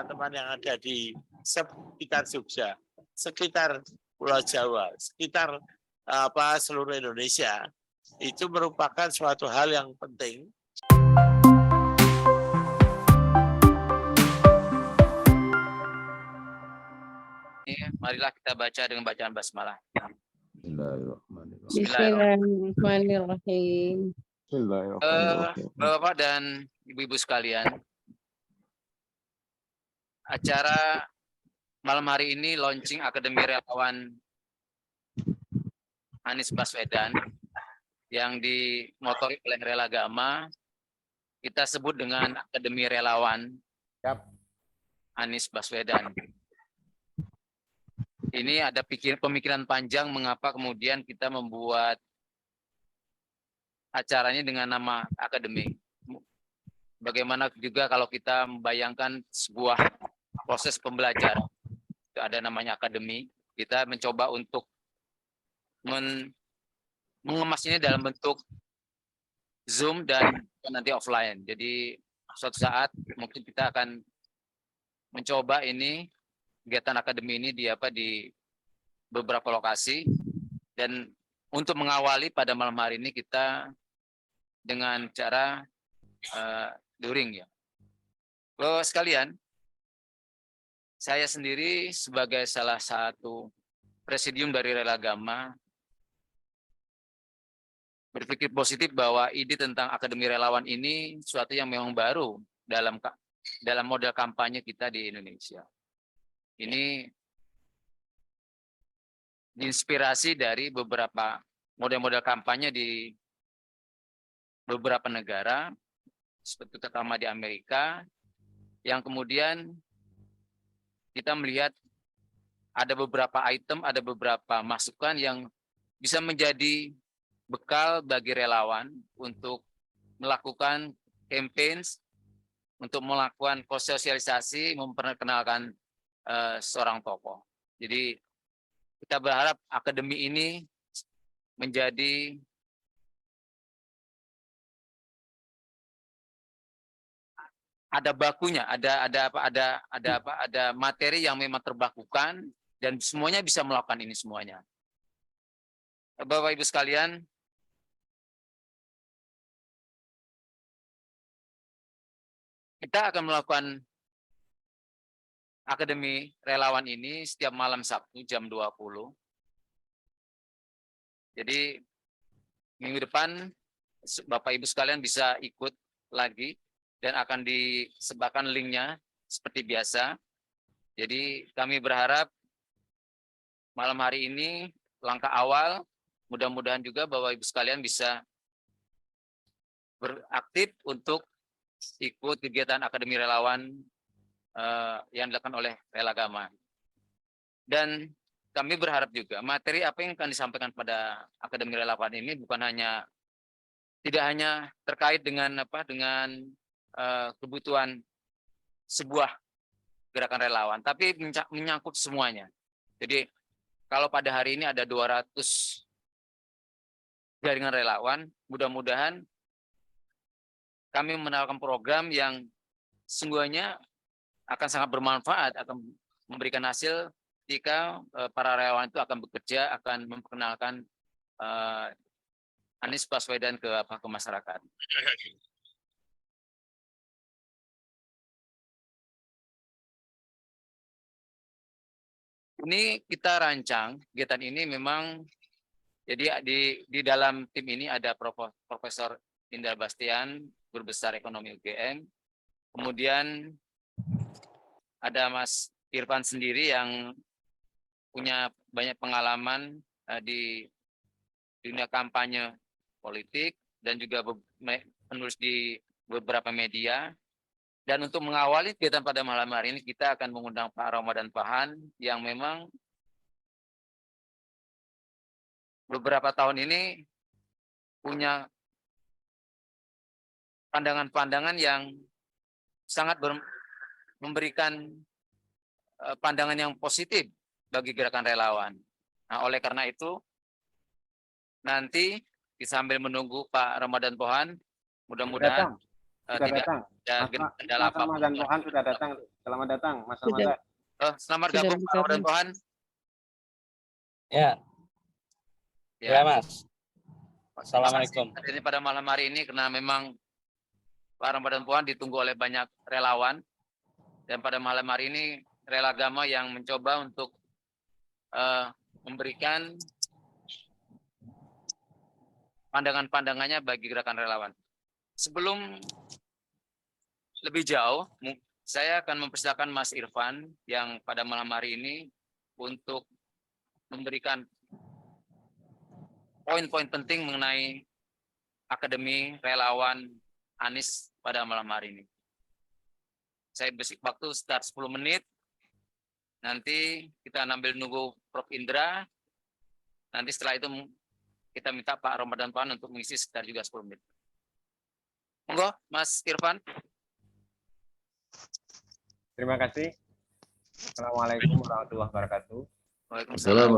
teman-teman yang ada di sekitar Jogja, sekitar Pulau Jawa, sekitar seluruh Indonesia, itu merupakan suatu hal yang penting. Marilah kita baca dengan bacaan basmalah. Bismillahirrahmanirrahim. Bapak dan ibu-ibu sekalian, acara malam hari ini launching Akademi Relawan Anies Baswedan yang dimotori oleh Relagama, kita sebut dengan Akademi Relawan Anies Baswedan. Ini ada pemikiran panjang mengapa kemudian kita membuat acaranya dengan nama akademi. Bagaimana juga kalau kita membayangkan sebuah proses pembelajaran, itu ada namanya akademi. Kita mencoba untuk mengemas ini dalam bentuk Zoom dan nanti offline. Jadi suatu saat mungkin kita akan mencoba ini kegiatan akademi ini di beberapa lokasi, dan untuk mengawali pada malam hari ini kita dengan cara daring ya. Bapak sekalian, saya sendiri sebagai salah satu presidium dari Relagama berpikir positif bahwa ide tentang Akademi Relawan ini suatu yang memang baru dalam model kampanye kita di Indonesia. Ini diinspirasi dari beberapa model-model kampanye di beberapa negara, seperti terutama di Amerika, yang kemudian kita melihat ada beberapa item, ada beberapa masukan yang bisa menjadi bekal bagi relawan untuk melakukan campaigns, untuk melakukan sosialisasi, memperkenalkan seorang tokoh. Jadi kita berharap akademi ini menjadi ada bakunya, ada materi yang memang terbakukan dan semuanya bisa melakukan ini semuanya. Bapak Ibu sekalian, kita akan melakukan Akademi Relawan ini setiap malam Sabtu jam 20. Jadi minggu depan Bapak Ibu sekalian bisa ikut lagi dan akan disebarkan linknya seperti biasa. Jadi kami berharap malam hari ini langkah awal, mudah-mudahan juga Bapak Ibu sekalian bisa beraktif untuk ikut kegiatan Akademi Relawan yang dilakukan oleh Relagama. Dan kami berharap juga materi apa yang akan disampaikan pada Akademi Relawan ini tidak hanya terkait dengan kebutuhan sebuah gerakan relawan, tapi menyangkut semuanya. Jadi kalau pada hari ini ada 200 jaringan relawan, mudah-mudahan kami menawarkan program yang sungguhnya akan sangat bermanfaat, akan memberikan hasil ketika para relawan itu akan bekerja, akan memperkenalkan Anies Baswedan ke masyarakat. Ini kita rancang kegiatan ini memang, jadi di dalam tim ini ada Profesor Indra Bastian, Guru Besar Ekonomi UGM, kemudian ada Mas Irfan sendiri yang punya banyak pengalaman di dunia kampanye politik dan juga penulis di beberapa media. Dan untuk mengawali kegiatan pada malam hari ini, kita akan mengundang Pak Ramadan Pahan yang memang beberapa tahun ini punya pandangan-pandangan yang sangat memberikan pandangan yang positif bagi gerakan relawan. Nah, oleh karena itu, nanti sambil menunggu Pak Ramadan Pohan, mudah-mudahan sudah tidak datang. ada kendala Mas Ramadan apapun. Pohan sudah datang. Selamat datang, Mas Sudah. Ramadan. Selamat Sudah gabung Pak bergabung. Ramadan Pohan. Ya, ya Ya, Mas. Assalamualaikum. ini pada malam hari ini karena memang Pak Ramadan Pohan ditunggu oleh banyak relawan, dan pada malam hari ini Relagama yang mencoba untuk memberikan pandangan-pandangannya bagi gerakan relawan. Sebelum lebih jauh, saya akan mempersilakan Mas Irfan yang pada malam hari ini untuk memberikan poin-poin penting mengenai Akademi Relawan Anies pada malam hari ini. Saya beri waktu start 10 menit. Nanti kita sambil nunggu Prof. Indra. Nanti setelah itu kita minta Pak Ramadan Pohan untuk mengisi sekitar juga 10 menit. Monggo, Mas Irfan. Terima kasih. Assalamualaikum warahmatullahi wabarakatuh. Waalaikumsalam.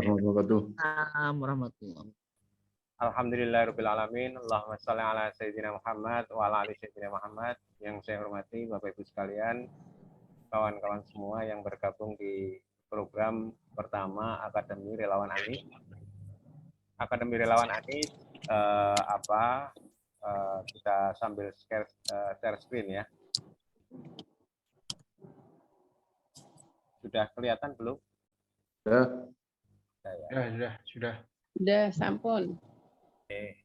Warahmatullahi. Alhamdulillahirabbil alamin. Allahumma shalli ala sayyidina Muhammad wa ala ali sayyidina Muhammad. Yang saya hormati Bapak Ibu sekalian, kawan-kawan semua yang bergabung di program pertama Akademi Relawan Anies. Akademi Relawan Anies kita sambil share screen ya. Sudah kelihatan belum? Sudah. Sudah, sampun. Oke.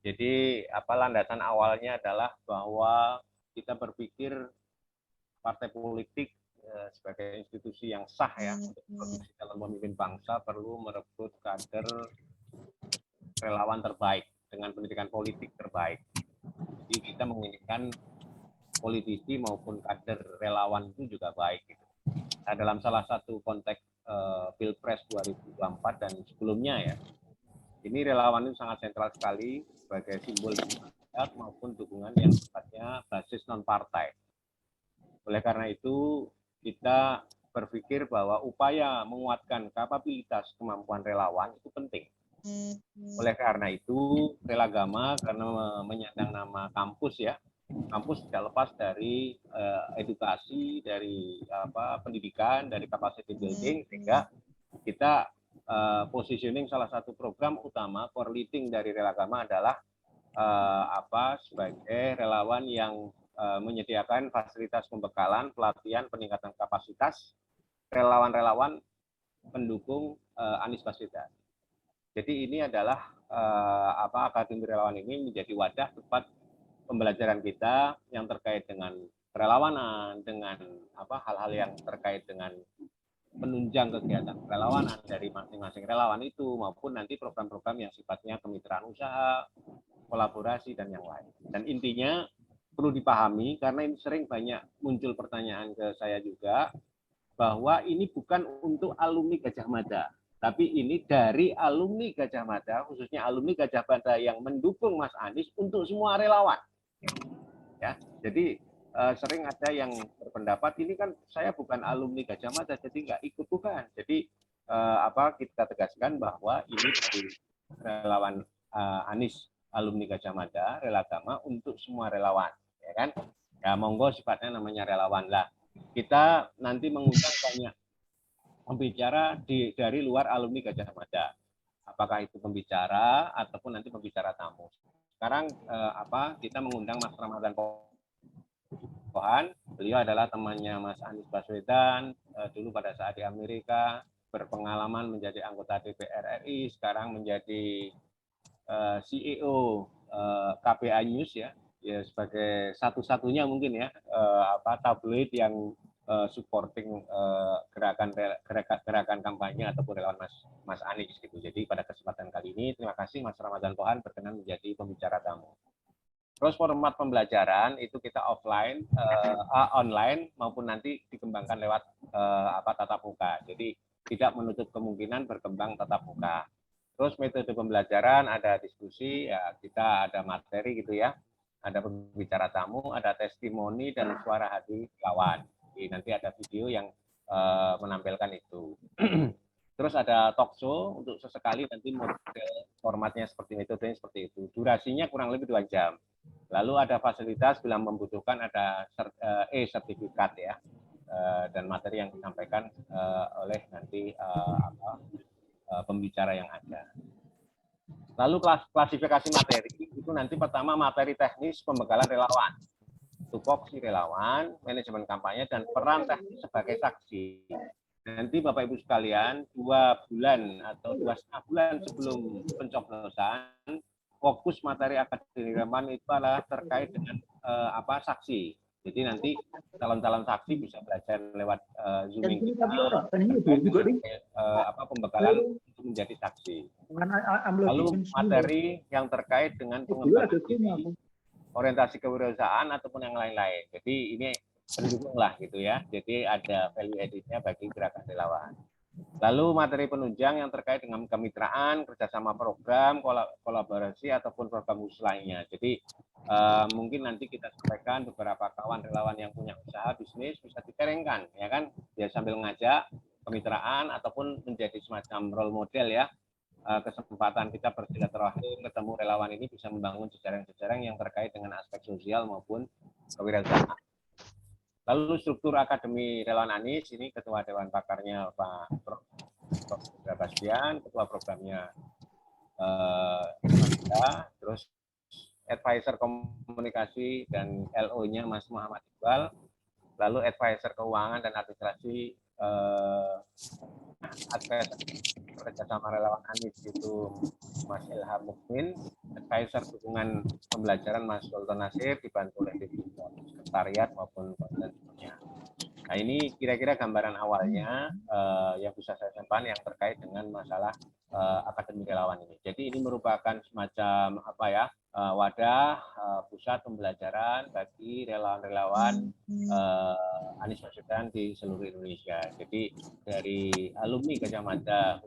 Jadi landasan awalnya adalah bahwa kita berpikir partai politik sebagai institusi yang sah ya untuk produksi calon pemimpin bangsa perlu merekrut kader relawan terbaik dengan pendidikan politik terbaik. Jadi kita menginginkan politisi maupun kader relawan itu juga baik. Gitu. Nah, dalam salah satu konteks Pilpres 2024 dan sebelumnya ya, ini relawan itu sangat sentral sekali sebagai simbol dukungan maupun dukungan yang sifatnya basis non partai. Oleh karena itu kita berpikir bahwa upaya menguatkan kapabilitas kemampuan relawan itu penting. Oleh karena itu Relagama karena menyandang nama kampus ya, kampus tidak lepas dari edukasi, dari pendidikan, dari capacity building, sehingga kita positioning salah satu program utama core leading dari Relagama adalah sebagai relawan yang menyediakan fasilitas pembekalan, pelatihan, peningkatan kapasitas relawan-relawan pendukung Anies Baswedan. Jadi ini adalah Akademi Relawan ini menjadi wadah tempat pembelajaran kita yang terkait dengan relawanan, dengan hal-hal yang terkait dengan menunjang kegiatan relawanan dari masing-masing relawan itu, maupun nanti program-program yang sifatnya kemitraan usaha, kolaborasi, dan yang lain. Dan intinya perlu dipahami, karena ini sering banyak muncul pertanyaan ke saya juga, bahwa ini bukan untuk alumni Gajah Mada, tapi ini dari alumni Gajah Mada, khususnya alumni Gajah Mada yang mendukung Mas Anies untuk semua relawan. Ya, jadi sering ada yang berpendapat ini kan saya bukan alumni Gajah Mada jadi nggak ikut, bukan. Jadi kita tegaskan bahwa ini dari relawan Anies alumni Gajah Mada, Relagama untuk semua relawan, ya kan? Ya monggo, sifatnya namanya relawan lah. Kita nanti mengundang banyak pembicara dari luar alumni Gajah Mada. Apakah itu pembicara ataupun nanti pembicara tamu. Sekarang kita mengundang Mas Ramadan Pohan. Beliau adalah temannya Mas Anies Baswedan, dulu pada saat di Amerika, berpengalaman menjadi anggota DPR RI, sekarang menjadi CEO KPA News ya sebagai satu-satunya mungkin ya tabloid yang supporting gerakan kampanye ataupun relawan Mas Anies gitu. Jadi pada kesempatan kali ini terima kasih Mas Ramadan Pohan berkenan menjadi pembicara tamu. Terus format pembelajaran itu kita offline, online maupun nanti dikembangkan lewat tatap muka. Jadi tidak menutup kemungkinan berkembang tatap muka. Terus metode pembelajaran ada diskusi, ya kita ada materi gitu ya, ada pembicara tamu, ada testimoni dan suara hati lawan. Jadi nanti ada video yang menampilkan itu. Terus ada talk show untuk sesekali nanti model formatnya seperti metodenya seperti itu. Durasinya kurang lebih 2 jam. Lalu ada fasilitas bila membutuhkan ada e-sertifikat ya, dan materi yang disampaikan oleh nanti pembicara yang ada. Lalu klasifikasi materi itu nanti pertama materi teknis pembekalan relawan, tupoksi relawan, manajemen kampanye, dan peran teknis sebagai saksi. Nanti Bapak Ibu sekalian 2 bulan atau 2,5 bulan sebelum pencoblosan, fokus materi akademik relawan itu adalah terkait dengan saksi. Jadi nanti calon-calon saksi bisa belajar lewat Zooming kita, pembekalan untuk menjadi saksi. Lalu materi yang terkait dengan pengembangan diri, orientasi kewirausahaan ataupun yang lain-lain. Jadi ini pendukung lah gitu ya. Jadi ada value added-nya bagi gerakan relawan. Lalu materi penunjang yang terkait dengan kemitraan, kerjasama program, kolaborasi ataupun program khusus lainnya. Jadi mungkin nanti kita sampaikan beberapa kawan relawan yang punya usaha bisnis bisa diterengkan, ya kan? Ya sambil ngajak kemitraan ataupun menjadi semacam role model ya. Kesempatan kita bersilaturahim, ketemu relawan ini bisa membangun jejaring-jejaring yang terkait dengan aspek sosial maupun kewirausahaan. Lalu struktur Akademi Relawan Anies, ini Ketua Dewan Pakarnya Pak Prof. Bastian, Ketua Programnya terus Advisor Komunikasi dan LO-nya Mas Muhammad Iqbal, lalu Advisor Keuangan dan Administrasi kerjasama relawan Anies itu Mas Ilham Mukmin, advisor dukungan pembelajaran Mas Sultan Nasir dibantu oleh Divisi Sekretariat maupun kontennya. Nah ini kira-kira gambaran awalnya yang bisa saya sampaikan yang terkait dengan masalah Akademi Relawan ini. Jadi ini merupakan semacam wadah pusat pembelajaran bagi relawan-relawan Anies Baswedan di seluruh Indonesia. Jadi dari alumni Gajah Mada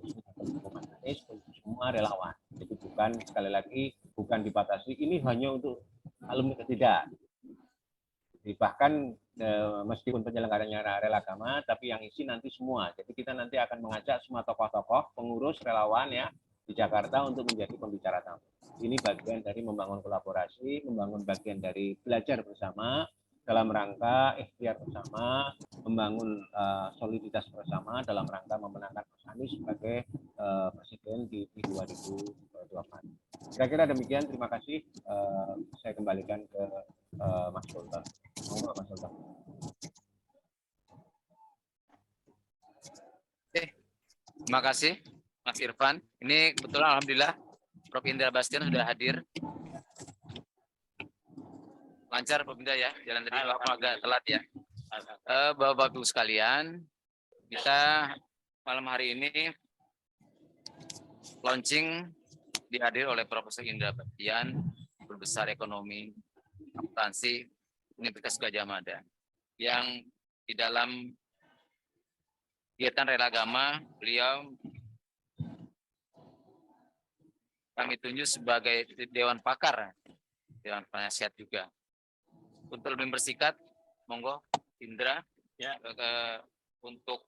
Anies semua relawan. Jadi bukan, sekali lagi bukan dibatasi ini hanya untuk alumni, tidak. Bahkan meskipun penyelenggaranya rela agama, tapi yang isi nanti semua. Jadi kita nanti akan mengajak semua tokoh-tokoh, pengurus relawan ya di Jakarta untuk menjadi pembicara tamu. Ini bagian dari membangun kolaborasi, membangun bagian dari belajar bersama dalam rangka ikhtiar bersama, membangun soliditas bersama dalam rangka memenangkan Mas Anies sebagai presiden di 2024. Kira-kira demikian, terima kasih. Saya kembalikan ke Mas Sultan. Monggo Mas Sultan. Terima kasih Mas Irfan. Ini kebetulan alhamdulillah Prof. Indra Bastian sudah hadir. Lancar Prof. Indra ya, jalan tadi agak telat ya. Bapak-bapak Ibu sekalian, kita malam hari ini launching dihadir oleh Profesor Indra Bastian, Guru Besar Ekonomi Akuntansi Universitas Gajah Mada, yang di dalam kegiatan rela agama beliau kami tunjuk sebagai Dewan Pakar, Dewan Penasihat juga. Untuk lebih bersingkat, monggo Indra ya untuk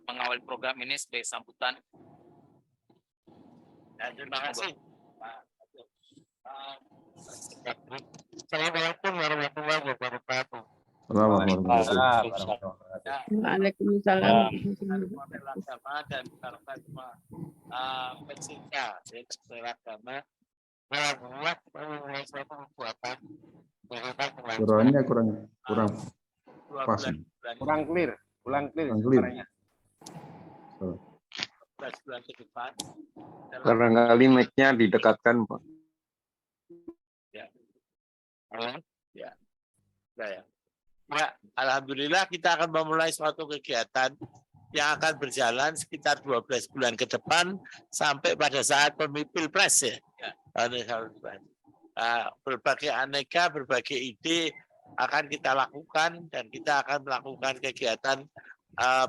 mengawal program ini sebagai sambutan. Terima kasih. Assalamualaikum warahmatullahi wabarakatuh. Waalaikumsalam. Dan semua pecinta agama membuat suatu perbuatan Suaranya kurang pas. Kurang clear suaranya. 12 bulan ke depan. Barangkali mic-nya didekatkan, Pak. Ya. Alhamdulillah kita akan memulai suatu kegiatan yang akan berjalan sekitar 12 bulan ke depan sampai pada saat Pilpres ya. Berbagai aneka, berbagai ide akan kita lakukan dan kita akan melakukan kegiatan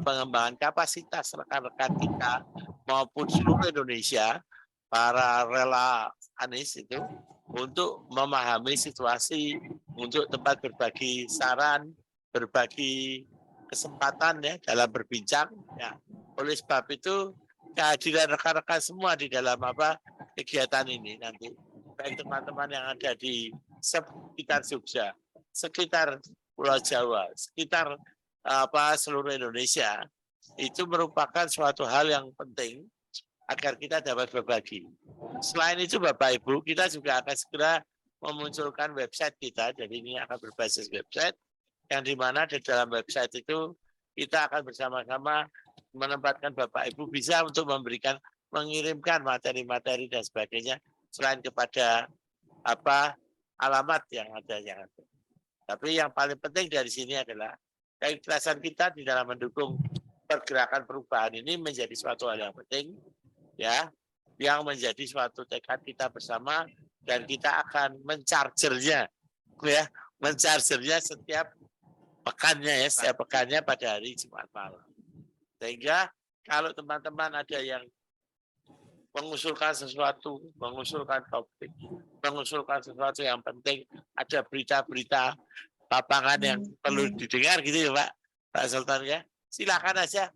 pengembangan kapasitas rekan-rekan kita maupun seluruh Indonesia, para rela Anies itu untuk memahami situasi, untuk tempat berbagi saran, berbagi kesempatan ya dalam berbincang ya. Oleh sebab itu kehadiran rekan-rekan semua di dalam kegiatan ini nanti, baik teman-teman yang ada di sekitar Jogja, sekitar Pulau Jawa, sekitar seluruh Indonesia, itu merupakan suatu hal yang penting agar kita dapat berbagi. Selain itu Bapak Ibu, kita juga akan segera memunculkan website kita, jadi ini akan berbasis website, yang dimana di dalam website itu kita akan bersama-sama menempatkan Bapak Ibu bisa untuk mengirimkan materi-materi dan sebagainya, selain kepada alamat yang ada. Tapi yang paling penting dari sini adalah keikhlasan kita di dalam mendukung pergerakan perubahan ini menjadi suatu hal yang penting, ya, yang menjadi suatu tekad kita bersama, dan kita akan mencargernya setiap pekannya pada hari Jumat malam. Sehingga kalau teman-teman ada yang mengusulkan sesuatu, mengusulkan topik, mengusulkan sesuatu yang penting, ada berita-berita lapangan yang perlu didengar gitu ya Pak Sultan ya, silakan aja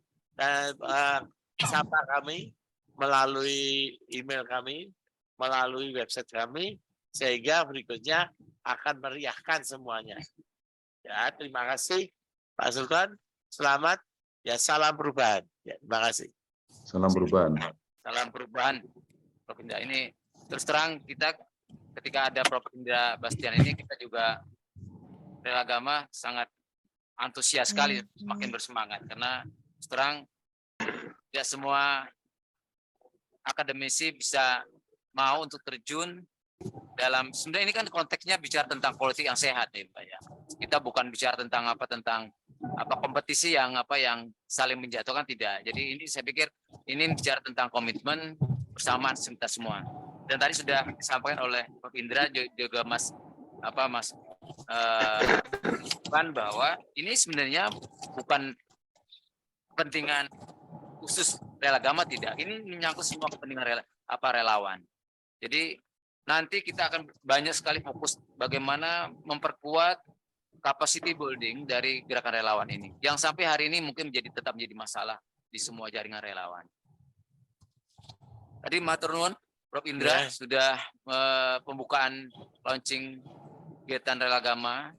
sapa kami melalui email kami, melalui website kami, sehingga berikutnya akan meriahkan semuanya. Ya, terima kasih Pak Sultan, selamat, ya, salam perubahan. Ya, terima kasih. Salam perubahan. Salam perubahan, Prof. Indra. Ini terus terang kita ketika ada Prof. Indra Bastian ini, kita juga Rela Agama sangat antusias sekali, semakin bersemangat, karena terus terang tidak semua akademisi bisa mau untuk terjun dalam, sebenarnya ini kan konteksnya bicara tentang politik yang sehat nih Pak ya. Kita bukan bicara tentang kompetisi yang saling menjatuhkan, tidak. Jadi ini saya pikir ini bicara tentang komitmen bersama kita semua. Dan tadi sudah disampaikan oleh Prof. Indra juga Mas bahwa ini sebenarnya bukan kepentingan khusus Rela Agama, tidak. Ini menyangkut semua kepentingan relawan. Jadi nanti kita akan banyak sekali fokus bagaimana memperkuat capacity building dari gerakan relawan ini, yang sampai hari ini mungkin tetap menjadi masalah di semua jaringan relawan. Tadi matur nuwun Prof. Indra sudah pembukaan launching kegiatan Rela Agama,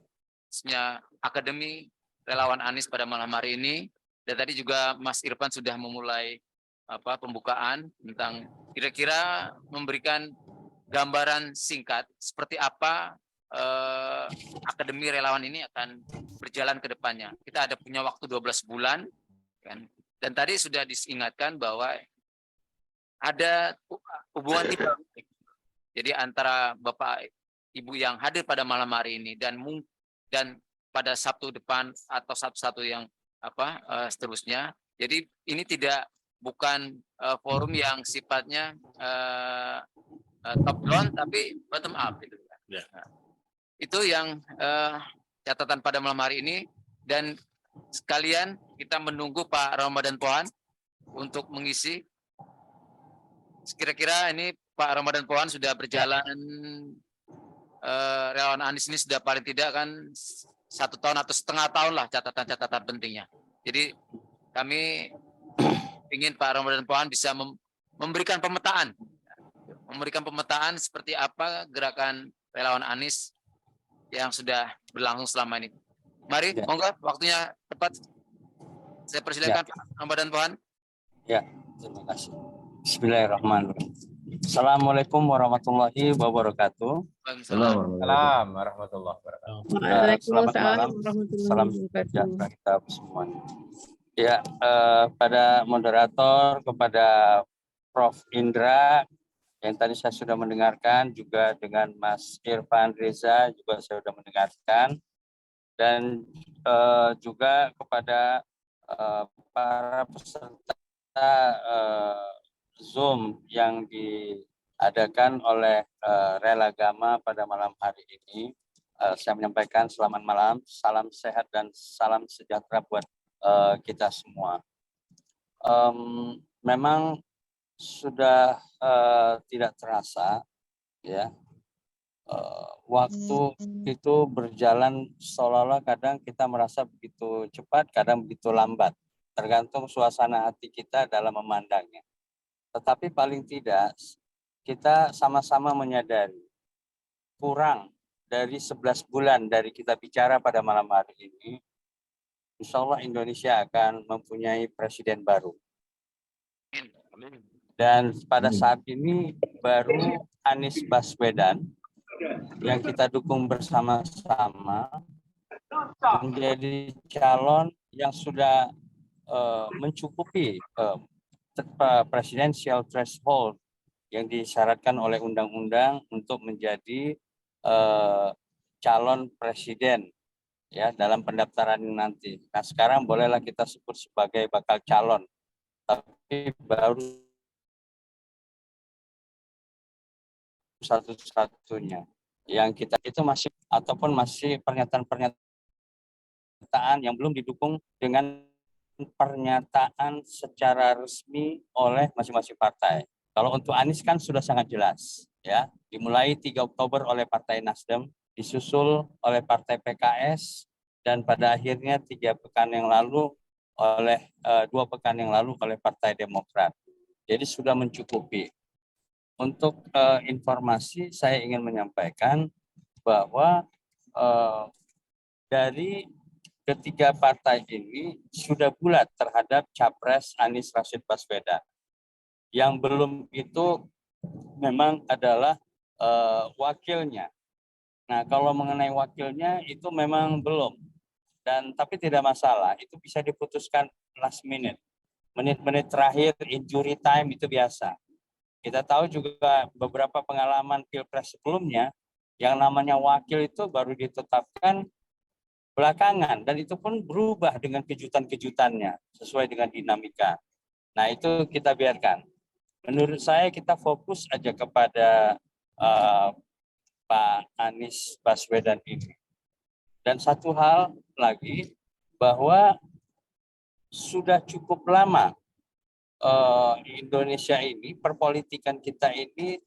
Akademi Relawan Anies pada malam hari ini, dan tadi juga Mas Irfan sudah memulai pembukaan tentang kira-kira memberikan gambaran singkat seperti apa Akademi Relawan ini akan berjalan ke depannya. Kita ada punya waktu 12 bulan, kan? Dan tadi sudah diingatkan bahwa ada hubungan timbal. Jadi antara Bapak Ibu yang hadir pada malam hari ini dan pada Sabtu depan atau Sabtu yang seterusnya. Jadi ini bukan forum yang sifatnya top down tapi bottom up gitu. Ya. Nah, itu yang catatan pada malam hari ini, dan sekalian kita menunggu Pak Ramadan Pohan untuk mengisi. Kira-kira ini Pak Ramadan Pohan sudah berjalan, relawan Anies ini sudah paling tidak kan 1 tahun atau setengah tahun lah catatan-catatan pentingnya. Jadi kami ingin Pak Ramadan Pohan bisa memberikan pemetaan seperti apa gerakan relawan Anies yang sudah berlangsung selama ini. Mari, monggo, waktunya tepat. Saya persilakan Pak Ramadan Pohan. Ya, terima kasih. Bismillahirrahmanirrahim. Assalamualaikum warahmatullahi wabarakatuh. Assalamualaikum warahmatullahi wabarakatuh. Selamat malam, salam sejahtera kita semua. Ya, pada moderator, kepada Prof. Indra, yang tadi saya sudah mendengarkan, juga dengan Mas Irfan Reza juga saya sudah mendengarkan, dan juga kepada para peserta Zoom yang diadakan oleh Rela Agama pada malam hari ini. Saya menyampaikan selamat malam, salam sehat dan salam sejahtera buat kita semua. Memang sudah tidak terasa, ya, waktu itu berjalan seolah-olah kadang kita merasa begitu cepat, kadang begitu lambat, tergantung suasana hati kita dalam memandangnya. Tetapi paling tidak kita sama-sama menyadari kurang dari 11 bulan dari kita bicara pada malam hari ini, insya Allah Indonesia akan mempunyai presiden baru. Dan pada saat ini baru Anies Baswedan yang kita dukung bersama-sama menjadi calon yang sudah mencukupi presidential threshold yang disyaratkan oleh undang-undang untuk menjadi calon presiden ya dalam pendaftaran nanti. Nah, sekarang bolehlah kita sebut sebagai bakal calon, tapi baru satu-satunya yang kita itu masih pernyataan yang belum didukung dengan pernyataan secara resmi oleh masing-masing partai. Kalau untuk Anies kan sudah sangat jelas ya, dimulai 3 Oktober oleh Partai Nasdem, disusul oleh Partai PKS, dan pada akhirnya 2 pekan yang lalu oleh Partai Demokrat. Jadi sudah mencukupi. Untuk informasi saya ingin menyampaikan bahwa dari ketiga partai ini sudah bulat terhadap Capres Anies Rashid Baswedan. Yang belum itu memang adalah wakilnya. Nah, kalau mengenai wakilnya itu memang belum. Tapi tidak masalah, itu bisa diputuskan last minute. Menit-menit terakhir, injury time itu biasa. Kita tahu juga beberapa pengalaman Pilpres sebelumnya, yang namanya wakil itu baru ditetapkan belakangan, dan itu pun berubah dengan kejutan-kejutannya, sesuai dengan dinamika. Nah, itu kita biarkan. Menurut saya kita fokus aja kepada Pak Anies Baswedan ini. Dan satu hal lagi, bahwa sudah cukup lama Indonesia ini, perpolitikan kita ini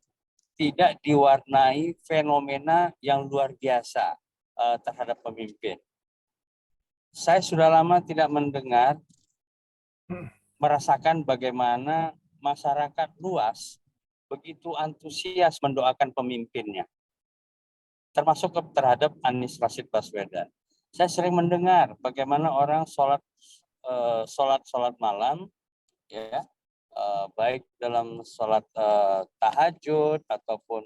tidak diwarnai fenomena yang luar biasa terhadap pemimpin. Saya sudah lama tidak merasakan bagaimana masyarakat luas begitu antusias mendoakan pemimpinnya, termasuk terhadap Anies Rashid Baswedan. Saya sering mendengar bagaimana orang sholat malam, ya, baik dalam sholat tahajud ataupun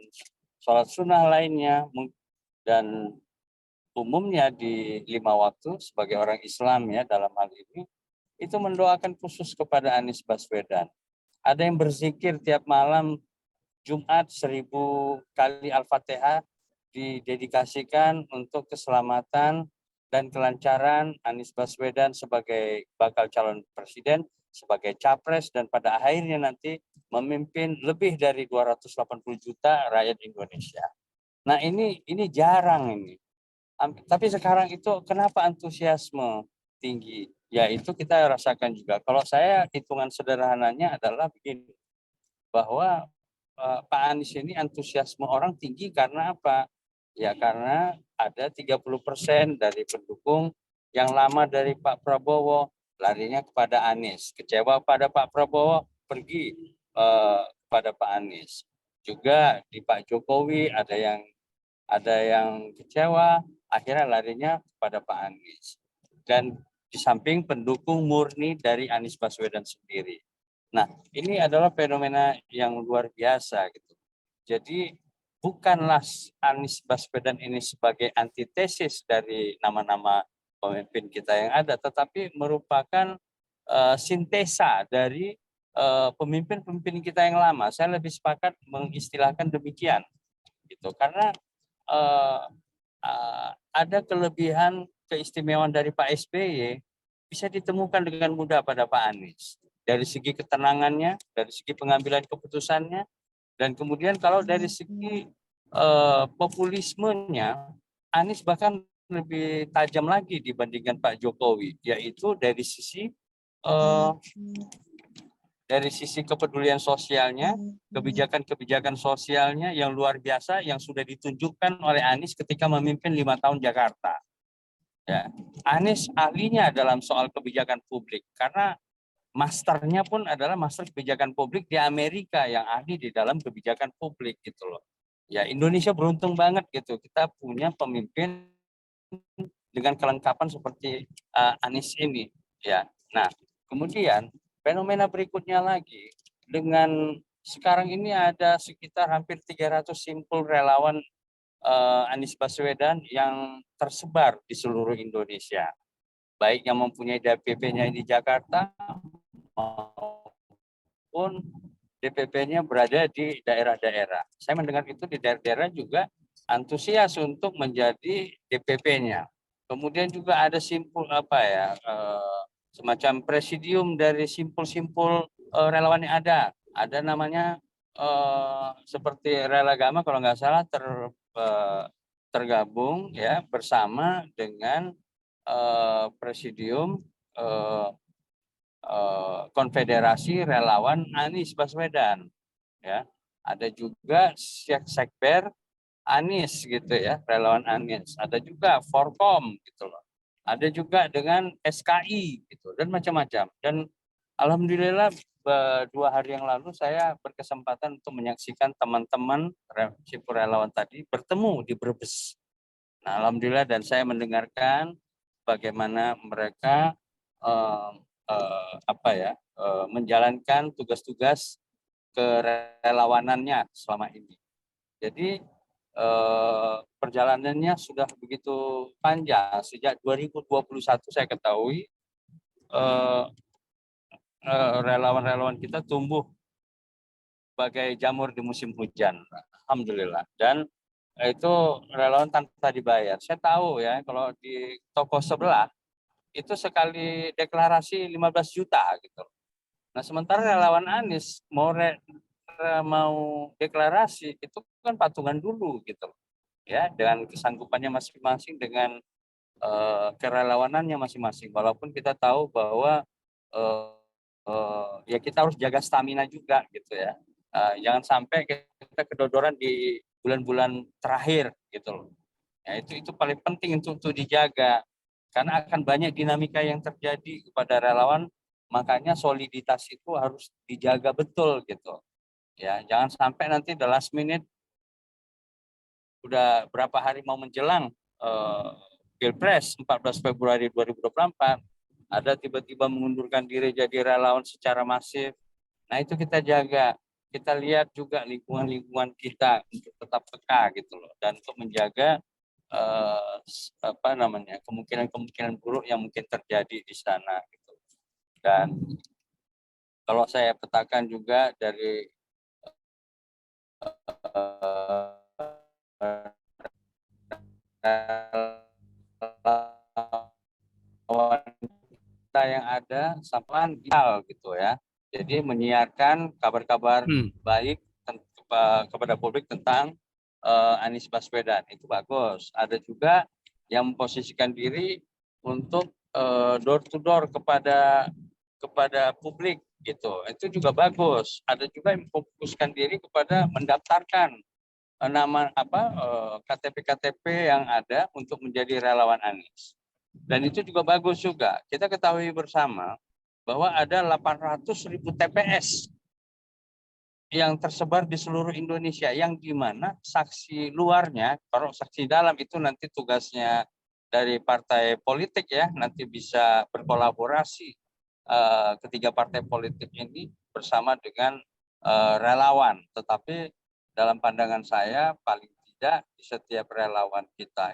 sholat sunnah lainnya, dan umumnya di 5 waktu sebagai orang Islam ya dalam hal ini, itu mendoakan khusus kepada Anies Baswedan. Ada yang berzikir tiap malam Jumat 1000 kali Al-Fatihah didedikasikan untuk keselamatan dan kelancaran Anies Baswedan sebagai bakal calon presiden, sebagai capres, dan pada akhirnya nanti memimpin lebih dari 280 juta rakyat Indonesia. Nah, ini jarang ini. Tapi sekarang itu kenapa antusiasme tinggi? Ya itu kita rasakan juga. Kalau saya hitungan sederhananya adalah begini, bahwa Pak Anies ini antusiasme orang tinggi karena apa? Ya karena ada 30% dari pendukung yang lama dari Pak Prabowo larinya kepada Anies. Kecewa pada Pak Prabowo, pergi kepada Pak Anies. Juga di Pak Jokowi ada yang kecewa, akhirnya larinya kepada Pak Anies. Dan di samping pendukung murni dari Anies Baswedan sendiri. Nah, ini adalah fenomena yang luar biasa gitu. Jadi bukanlah Anies Baswedan ini sebagai antitesis dari nama-nama pemimpin kita yang ada, tetapi merupakan sintesa dari pemimpin-pemimpin kita yang lama. Saya lebih sepakat mengistilahkan demikian, gitu. Karena ada kelebihan keistimewaan dari Pak SBY bisa ditemukan dengan mudah pada Pak Anies. Dari segi ketenangannya, dari segi pengambilan keputusannya, dan kemudian kalau dari segi populismenya, Anies bahkan lebih tajam lagi dibandingkan Pak Jokowi, yaitu dari sisi kepedulian sosialnya, kebijakan-kebijakan sosialnya yang luar biasa yang sudah ditunjukkan oleh Anies ketika memimpin 5 tahun Jakarta. Ya, Anies ahlinya dalam soal kebijakan publik karena masternya pun adalah master kebijakan publik di Amerika yang ahli di dalam kebijakan publik gitu loh. Ya Indonesia beruntung banget gitu, kita punya pemimpin dengan kelengkapan seperti Anies ini ya. Nah kemudian fenomena berikutnya lagi, dengan sekarang ini ada sekitar hampir 300 simpul relawan Anies Baswedan yang tersebar di seluruh Indonesia, baik yang mempunyai DPP-nya di Jakarta maupun DPP-nya berada di daerah-daerah. Saya mendengar itu di daerah-daerah juga antusias untuk menjadi DPP-nya. Kemudian juga ada simpul semacam presidium dari simpul-simpul relawan yang ada. Ada namanya seperti Relagama kalau nggak salah tergabung ya bersama dengan presidium Konfederasi Relawan Anies Baswedan ya. Ada juga Sekber Anies gitu ya, relawan Anies. Ada juga Forkom gitu loh. Ada juga dengan SKI gitu dan macam-macam. Dan alhamdulillah 2 hari yang lalu saya berkesempatan untuk menyaksikan teman-teman simpul relawan tadi bertemu di Brebes. Nah, alhamdulillah dan saya mendengarkan bagaimana mereka menjalankan tugas-tugas kerelawanannya selama ini. Jadi perjalanannya sudah begitu panjang sejak 2021 saya ketahui relawan-relawan kita tumbuh bagai jamur di musim hujan, alhamdulillah. Dan itu relawan tanpa dibayar. Saya tahu ya kalau di toko sebelah itu sekali deklarasi 15 juta gitu. Nah sementara relawan Anies mau deklarasi itu kan patungan dulu gitu ya, dengan kesanggupannya masing-masing, dengan kerelawanannya masing-masing. Walaupun kita tahu bahwa ya kita harus jaga stamina juga gitu ya. Jangan sampai kita kedodoran di bulan-bulan terakhir gitu loh. Ya, itu paling penting untuk dijaga karena akan banyak dinamika yang terjadi kepada relawan, makanya soliditas itu harus dijaga betul gitu. Ya, jangan sampai nanti the last minute udah berapa hari mau menjelang Pilpres 14 Februari 2024 ada tiba-tiba mengundurkan diri jadi relawan secara masif. Nah, itu kita jaga. Kita lihat juga lingkungan-lingkungan kita untuk tetap peka gitu loh, dan untuk menjaga kemungkinan-kemungkinan buruk yang mungkin terjadi di sana gitu. Dan kalau saya petakan juga dari kita yang ada sampai vital gitu ya. Jadi menyiarkan kabar-kabar baik kepada publik tentang Anies Baswedan itu bagus. Ada juga yang memposisikan diri untuk door to door kepada publik gitu. Itu juga bagus. Ada juga yang memfokuskan diri kepada mendaftarkan nama KTP-KTP yang ada untuk menjadi relawan Anies. Dan itu juga bagus juga. Kita ketahui bersama bahwa ada 800.000 TPS yang tersebar di seluruh Indonesia, yang di mana saksi luarnya, kalau saksi dalam itu nanti tugasnya dari partai politik ya, nanti bisa berkolaborasi ketiga partai politik ini bersama dengan relawan. Tetapi dalam pandangan saya paling tidak di setiap relawan kita,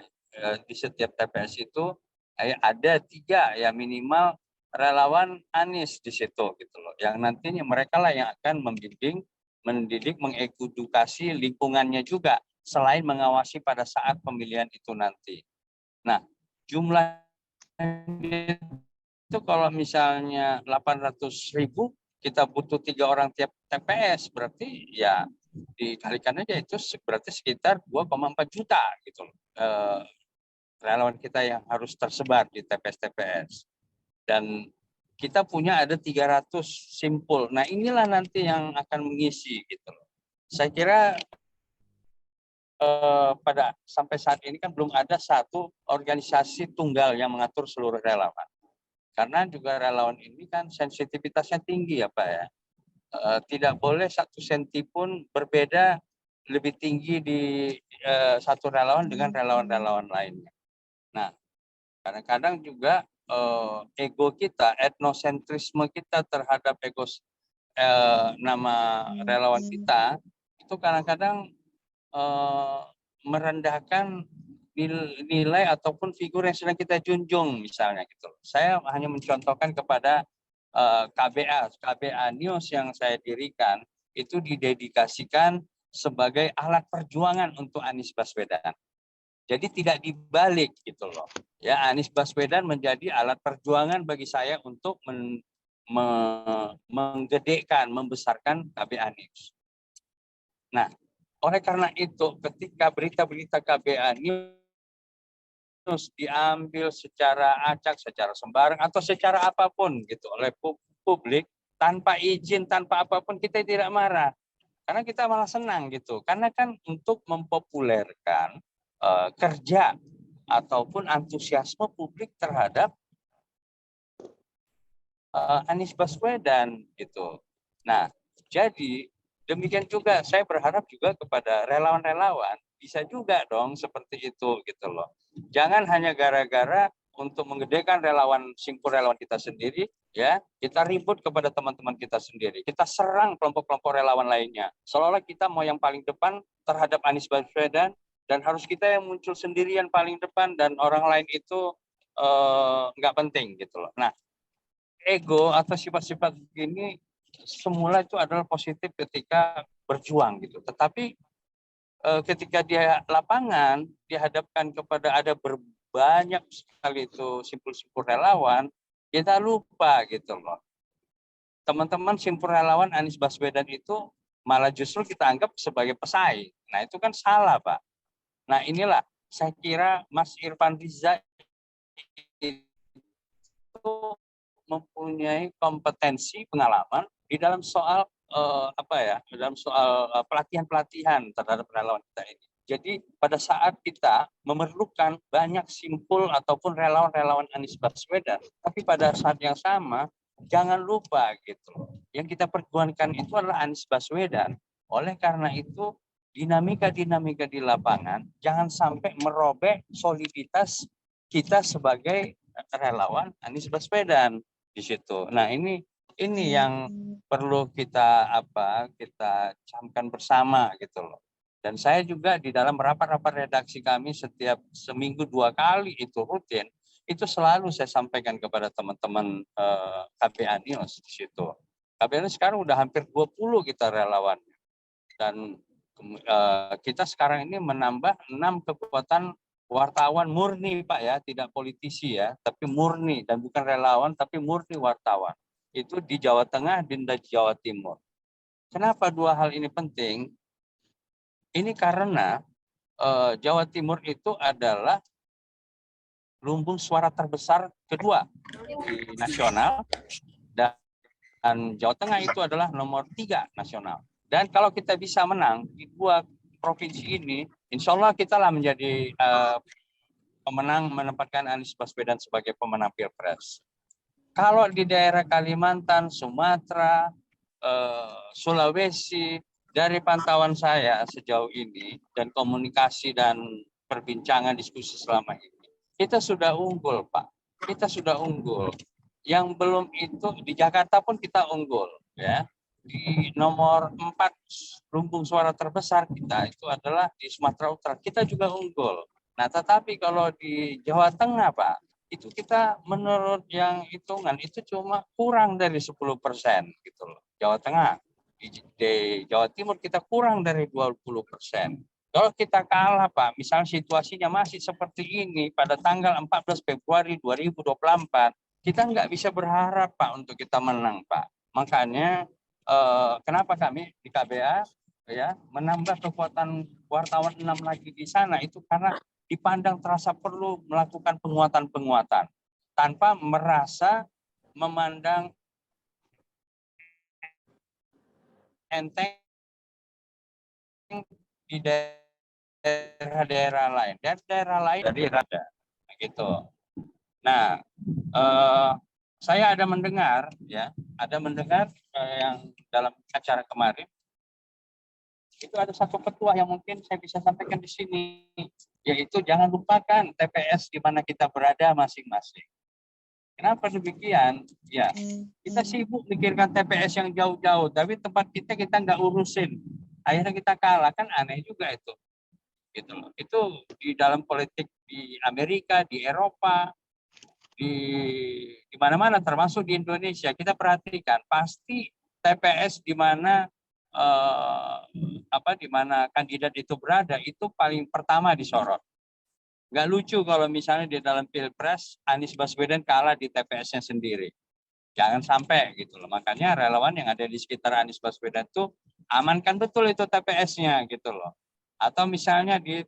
di setiap TPS itu ada 3 ya minimal relawan Anies di situ gitu loh, yang nantinya mereka lah yang akan membimbing, mendidik, mengedukasi lingkungannya juga selain mengawasi pada saat pemilihan itu nanti. Nah, jumlah itu kalau misalnya 800.000, kita butuh 3 orang tiap TPS, berarti ya dikalikan aja itu berarti sekitar 2,4 juta gitu loh. Relawan kita yang harus tersebar di TPS-TPS. Dan kita punya ada 300 simpul. Nah, inilah nanti yang akan mengisi gitu loh. Saya kira pada sampai saat ini kan belum ada satu organisasi tunggal yang mengatur seluruh relawan. Karena juga relawan ini kan sensitivitasnya tinggi ya Pak ya. Tidak boleh 1 senti pun berbeda lebih tinggi di satu relawan dengan relawan-relawan lainnya. Nah, kadang-kadang juga ego kita, etnosentrisme kita terhadap nama relawan kita itu kadang-kadang merendahkan nilai ataupun figur yang sedang kita junjung misalnya gitu. Saya hanya mencontohkan kepada KBA News yang saya dirikan itu didedikasikan sebagai alat perjuangan untuk Anies Baswedan. Jadi tidak dibalik gitu loh. Ya, Anies Baswedan menjadi alat perjuangan bagi saya untuk menggedekkan, membesarkan KBA News. Nah, oleh karena itu ketika berita-berita KBA News diambil secara acak, secara sembarang atau secara apapun gitu oleh publik tanpa izin, tanpa apapun kita tidak marah. Karena kita malah senang gitu. Karena kan untuk mempopulerkan kerja ataupun antusiasme publik terhadap Anies Baswedan gitu. Nah, jadi demikian juga saya berharap juga kepada relawan-relawan bisa juga dong seperti itu gitu loh. Jangan hanya gara-gara untuk menggedekan relawan simpul relawan kita sendiri ya, kita ribut kepada teman-teman kita sendiri. Kita serang kelompok-kelompok relawan lainnya. Seolah-olah kita mau yang paling depan terhadap Anies Baswedan dan harus kita yang muncul sendirian paling depan dan orang lain itu nggak penting gitu loh. Nah, ego atau sifat-sifat begini semula itu adalah positif ketika berjuang gitu. Tetapi ketika dia lapangan dihadapkan kepada ada banyak sekali itu simpul-simpul relawan, kita lupa gitu loh. Teman-teman simpul relawan Anies Baswedan itu malah justru kita anggap sebagai pesaing. Nah itu kan salah Pak. Nah inilah saya kira Mas Irfan Riza itu mempunyai kompetensi pengalaman di dalam soal dalam soal pelatihan-pelatihan terhadap relawan kita ini. Jadi pada saat kita memerlukan banyak simpul ataupun relawan-relawan Anies Baswedan, tapi pada saat yang sama jangan lupa gitu. Yang kita perjuangkan itu adalah Anies Baswedan. Oleh karena itu dinamika-dinamika di lapangan jangan sampai merobek soliditas kita sebagai relawan Anies Baswedan di situ. Nah, ini yang perlu kita camkan bersama gitu loh. Dan saya juga di dalam rapat-rapat redaksi kami setiap seminggu 2 kali itu rutin, itu selalu saya sampaikan kepada teman-teman KBA News di situ. KBA News sekarang udah hampir 20 kita relawan. Dan kita sekarang ini menambah 6 kekuatan wartawan murni Pak ya, tidak politisi ya, tapi murni dan bukan relawan tapi murni wartawan. Itu di Jawa Tengah dan di Jawa Timur. Kenapa 2 hal ini penting? Ini karena Jawa Timur itu adalah lumbung suara terbesar kedua di nasional dan Jawa Tengah itu adalah nomor 3 nasional. Dan kalau kita bisa menang di 2 provinsi ini, insya Allah kita lah menjadi pemenang menempatkan Anies Baswedan sebagai pemenang Pilpres. Kalau di daerah Kalimantan, Sumatera, Sulawesi, dari pantauan saya sejauh ini dan komunikasi dan perbincangan diskusi selama ini, kita sudah unggul Pak. Kita sudah unggul. Yang belum itu di Jakarta pun kita unggul ya. Di nomor 4 lumbung suara terbesar kita itu adalah di Sumatera Utara. Kita juga unggul. Nah, tetapi kalau di Jawa Tengah, Pak, itu kita menurut yang hitungan itu cuma kurang dari 10% gitu loh. Jawa Tengah. Di Jawa Timur kita kurang dari 20%. Kalau kita kalah, Pak, misalnya situasinya masih seperti ini pada tanggal 14 Februari 2024, kita nggak bisa berharap, Pak, untuk kita menang, Pak. Makanya kenapa kami di KBA ya menambah kekuatan wartawan 6 lagi di sana itu karena dipandang terasa perlu melakukan penguatan-penguatan tanpa merasa memandang enteng di daerah-daerah lain dan daerah lain dari rada gitu. Nah, saya ada mendengar yang dalam acara kemarin itu ada satu ketua yang mungkin saya bisa sampaikan di sini, yaitu jangan lupakan TPS di mana kita berada masing-masing. Kenapa demikian? Ya, kita sibuk mikirkan TPS yang jauh-jauh, tapi tempat kita nggak urusin. Akhirnya kita kalah, kan aneh juga itu. Gitu loh. Itu di dalam politik di Amerika, di Eropa, di mana-mana, termasuk di Indonesia. Kita perhatikan, pasti TPS di mana di mana kandidat itu berada itu paling pertama disorot. Nggak lucu kalau misalnya di dalam Pilpres Anies Baswedan kalah di TPS-nya sendiri. Jangan sampai gitu loh. Makanya relawan yang ada di sekitar Anies Baswedan itu amankan betul itu TPS-nya gitu loh. Atau misalnya di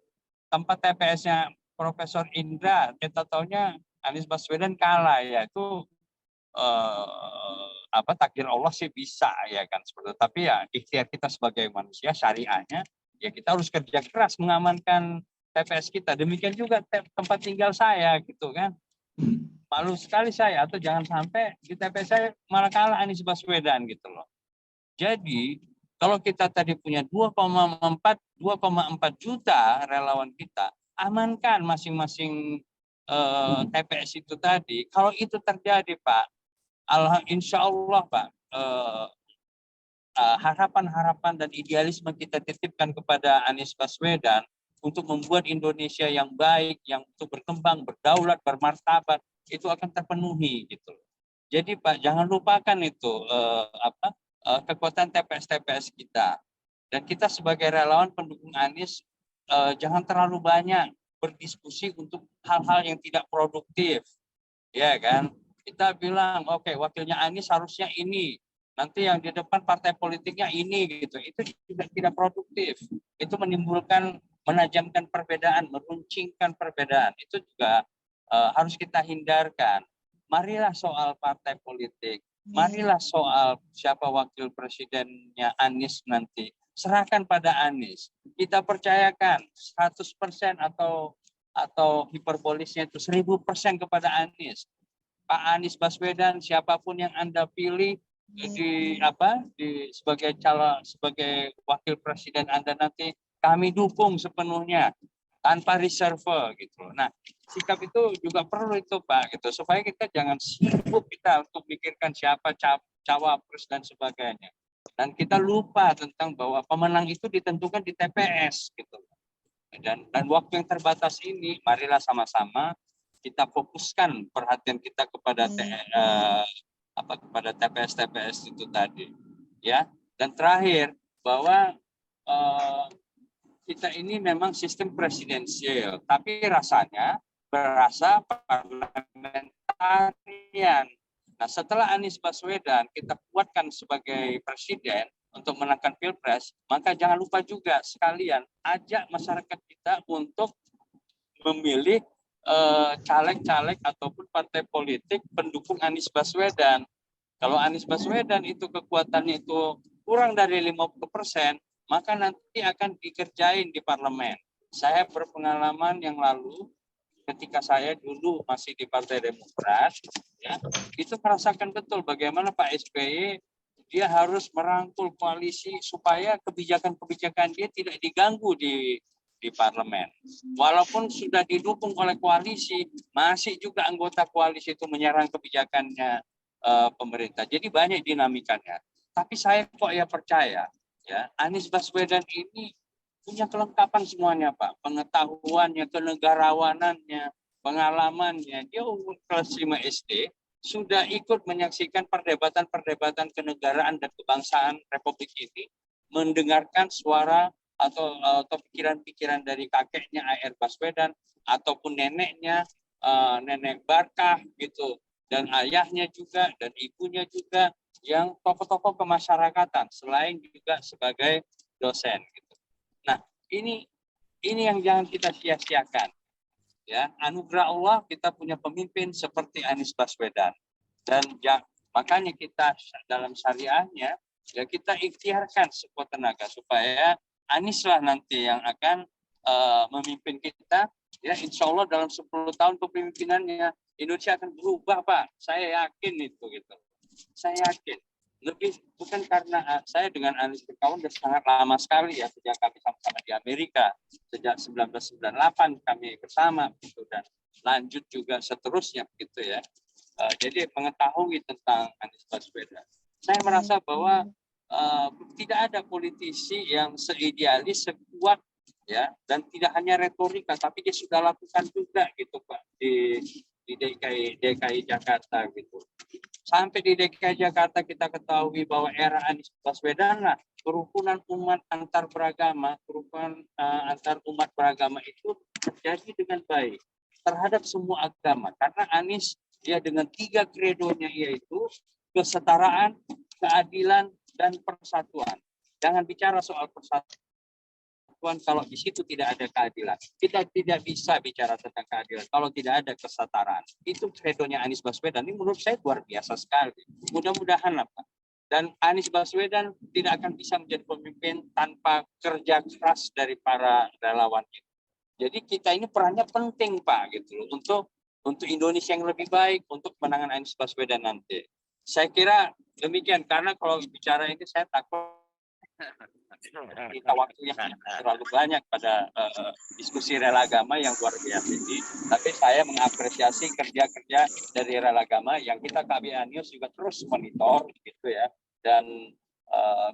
tempat TPS-nya Profesor Indra, kita taunya Anies Baswedan kalah, ya itu takdir Allah sih bisa ya kan seperti itu. Tapi ya ikhtiar kita sebagai manusia syariahnya ya kita harus kerja keras mengamankan TPS kita. Demikian juga tempat tinggal saya gitu kan. Malu sekali saya, atau jangan sampai di TPS saya malah kalah Anies Baswedan gitu loh. Jadi kalau kita tadi punya 2,4 juta relawan kita, amankan masing-masing TPS itu tadi. Kalau itu terjadi Pak, insya Allah Pak, harapan-harapan dan idealisme kita titipkan kepada Anies Baswedan untuk membuat Indonesia yang baik, yang untuk berkembang, berdaulat, bermartabat, itu akan terpenuhi gitu. Jadi Pak, jangan lupakan itu kekuatan TPS-TPS kita. Dan kita sebagai relawan pendukung Anies jangan terlalu banyak berdiskusi untuk hal-hal yang tidak produktif. Ya kan? Kita bilang, oke, wakilnya Anies harusnya ini. Nanti yang di depan partai politiknya ini gitu. Itu tidak produktif. Itu menimbulkan, menajamkan perbedaan, meruncingkan perbedaan. Itu juga harus kita hindarkan. Marilah soal partai politik. Marilah soal siapa wakil presidennya Anies nanti. Serahkan pada Anies. Kita percayakan 100% atau hiperbolisnya itu 1000% kepada Anies. Pak Anies Baswedan, siapapun yang Anda pilih sebagai wakil presiden Anda nanti, kami dukung sepenuhnya tanpa reserve gitu. Nah, sikap itu juga perlu itu Pak gitu, supaya kita jangan sibuk kita untuk mikirkan siapa cawapres dan sebagainya. Dan kita lupa tentang bahwa pemenang itu ditentukan di TPS gitu. Dan waktu yang terbatas ini, marilah sama-sama kita fokuskan perhatian kita kepada kepada TPS-TPS itu tadi, ya. Dan terakhir bahwa kita ini memang sistem presidensial, tapi rasanya berasa parlementarian. Nah, setelah Anies Baswedan kita kuatkan sebagai presiden untuk menangkan Pilpres, maka jangan lupa juga sekalian ajak masyarakat kita untuk memilih caleg-caleg ataupun partai politik pendukung Anies Baswedan. Kalau Anies Baswedan itu kekuatannya itu kurang dari 50%, maka nanti akan dikerjain di parlemen. Saya berpengalaman yang lalu ketika saya dulu masih di Partai Demokrat, ya, itu merasakan betul bagaimana Pak SBY dia harus merangkul koalisi supaya kebijakan-kebijakan dia tidak diganggu di parlemen. Walaupun sudah didukung oleh koalisi, masih juga anggota koalisi itu menyerang kebijakannya pemerintah. Jadi banyak dinamikanya. Tapi saya kok ya percaya, ya Anies Baswedan ini punya kelengkapan semuanya Pak. Pengetahuannya, kenegarawanannya, pengalamannya. Dia umur kelas 5 SD, sudah ikut menyaksikan perdebatan-perdebatan kenegaraan dan kebangsaan Republik ini, mendengarkan suara atau pikiran-pikiran dari kakeknya A.R. Baswedan ataupun neneknya Nenek Barkah gitu, dan ayahnya juga dan ibunya juga yang tokoh-tokoh kemasyarakatan selain juga sebagai dosen gitu. Nah, ini yang jangan kita sia-siakan. Ya, anugerah Allah kita punya pemimpin seperti Anies Baswedan. Dan makanya kita dalam syariahnya ya kita ikhtiarkan sekuat tenaga supaya Anies lah nanti yang akan memimpin kita, ya insya Allah dalam 10 tahun kepemimpinannya Indonesia akan berubah, Pak. Saya yakin itu gitu. Saya yakin. Lebih bukan karena saya dengan Anies berkawan sudah sangat lama sekali ya, sejak kami sama-sama di Amerika, sejak 1998 kami bersama gitu, dan lanjut juga seterusnya gitu ya. Jadi mengetahui tentang Anies Baswedan. Saya merasa bahwa tidak ada politisi yang seidealis, sekuat ya, dan tidak hanya retorika, tapi dia sudah lakukan juga gitu Pak di DKI Jakarta gitu. Sampai di DKI Jakarta kita ketahui bahwa era Anies Baswedan lah kerukunan umat antar beragama, kerukunan antar umat beragama itu terjadi dengan baik terhadap semua agama, karena Anies dia dengan 3 kredonya, yaitu kesetaraan, keadilan, dan persatuan. Jangan bicara soal persatuan kalau di situ tidak ada keadilan. Kita tidak bisa bicara tentang keadilan kalau tidak ada kesetaraan. Itu kredonya Anies Baswedan. Ini menurut saya luar biasa sekali. Mudah-mudahan lah Pak. Dan Anies Baswedan tidak akan bisa menjadi pemimpin tanpa kerja keras dari para relawan itu. Jadi kita ini perannya penting Pak gitu loh, untuk Indonesia yang lebih baik, untuk kemenangan Anies Baswedan nanti. Saya kira demikian, karena kalau bicara ini saya takut kita waktunya terlalu banyak pada diskusi rela agama yang luar biasa ini. Tapi saya mengapresiasi kerja-kerja dari rela agama yang kita KBA News juga terus monitor gitu ya, dan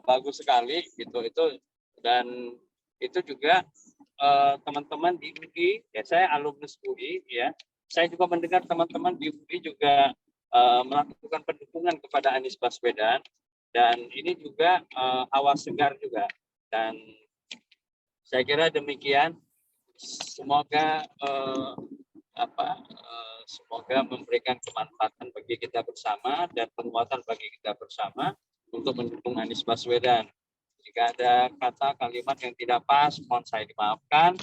bagus sekali gitu itu. Dan itu juga teman-teman di UI ya, saya alumnus UI ya, saya juga mendengar teman-teman di UI juga melakukan pendukungan kepada Anies Baswedan. Dan ini juga hawa segar juga. Dan saya kira demikian. Semoga semoga memberikan kemanfaatan bagi kita bersama dan penguatan bagi kita bersama untuk mendukung Anies Baswedan. Jika ada kata kalimat yang tidak pas, mohon saya dimaafkan.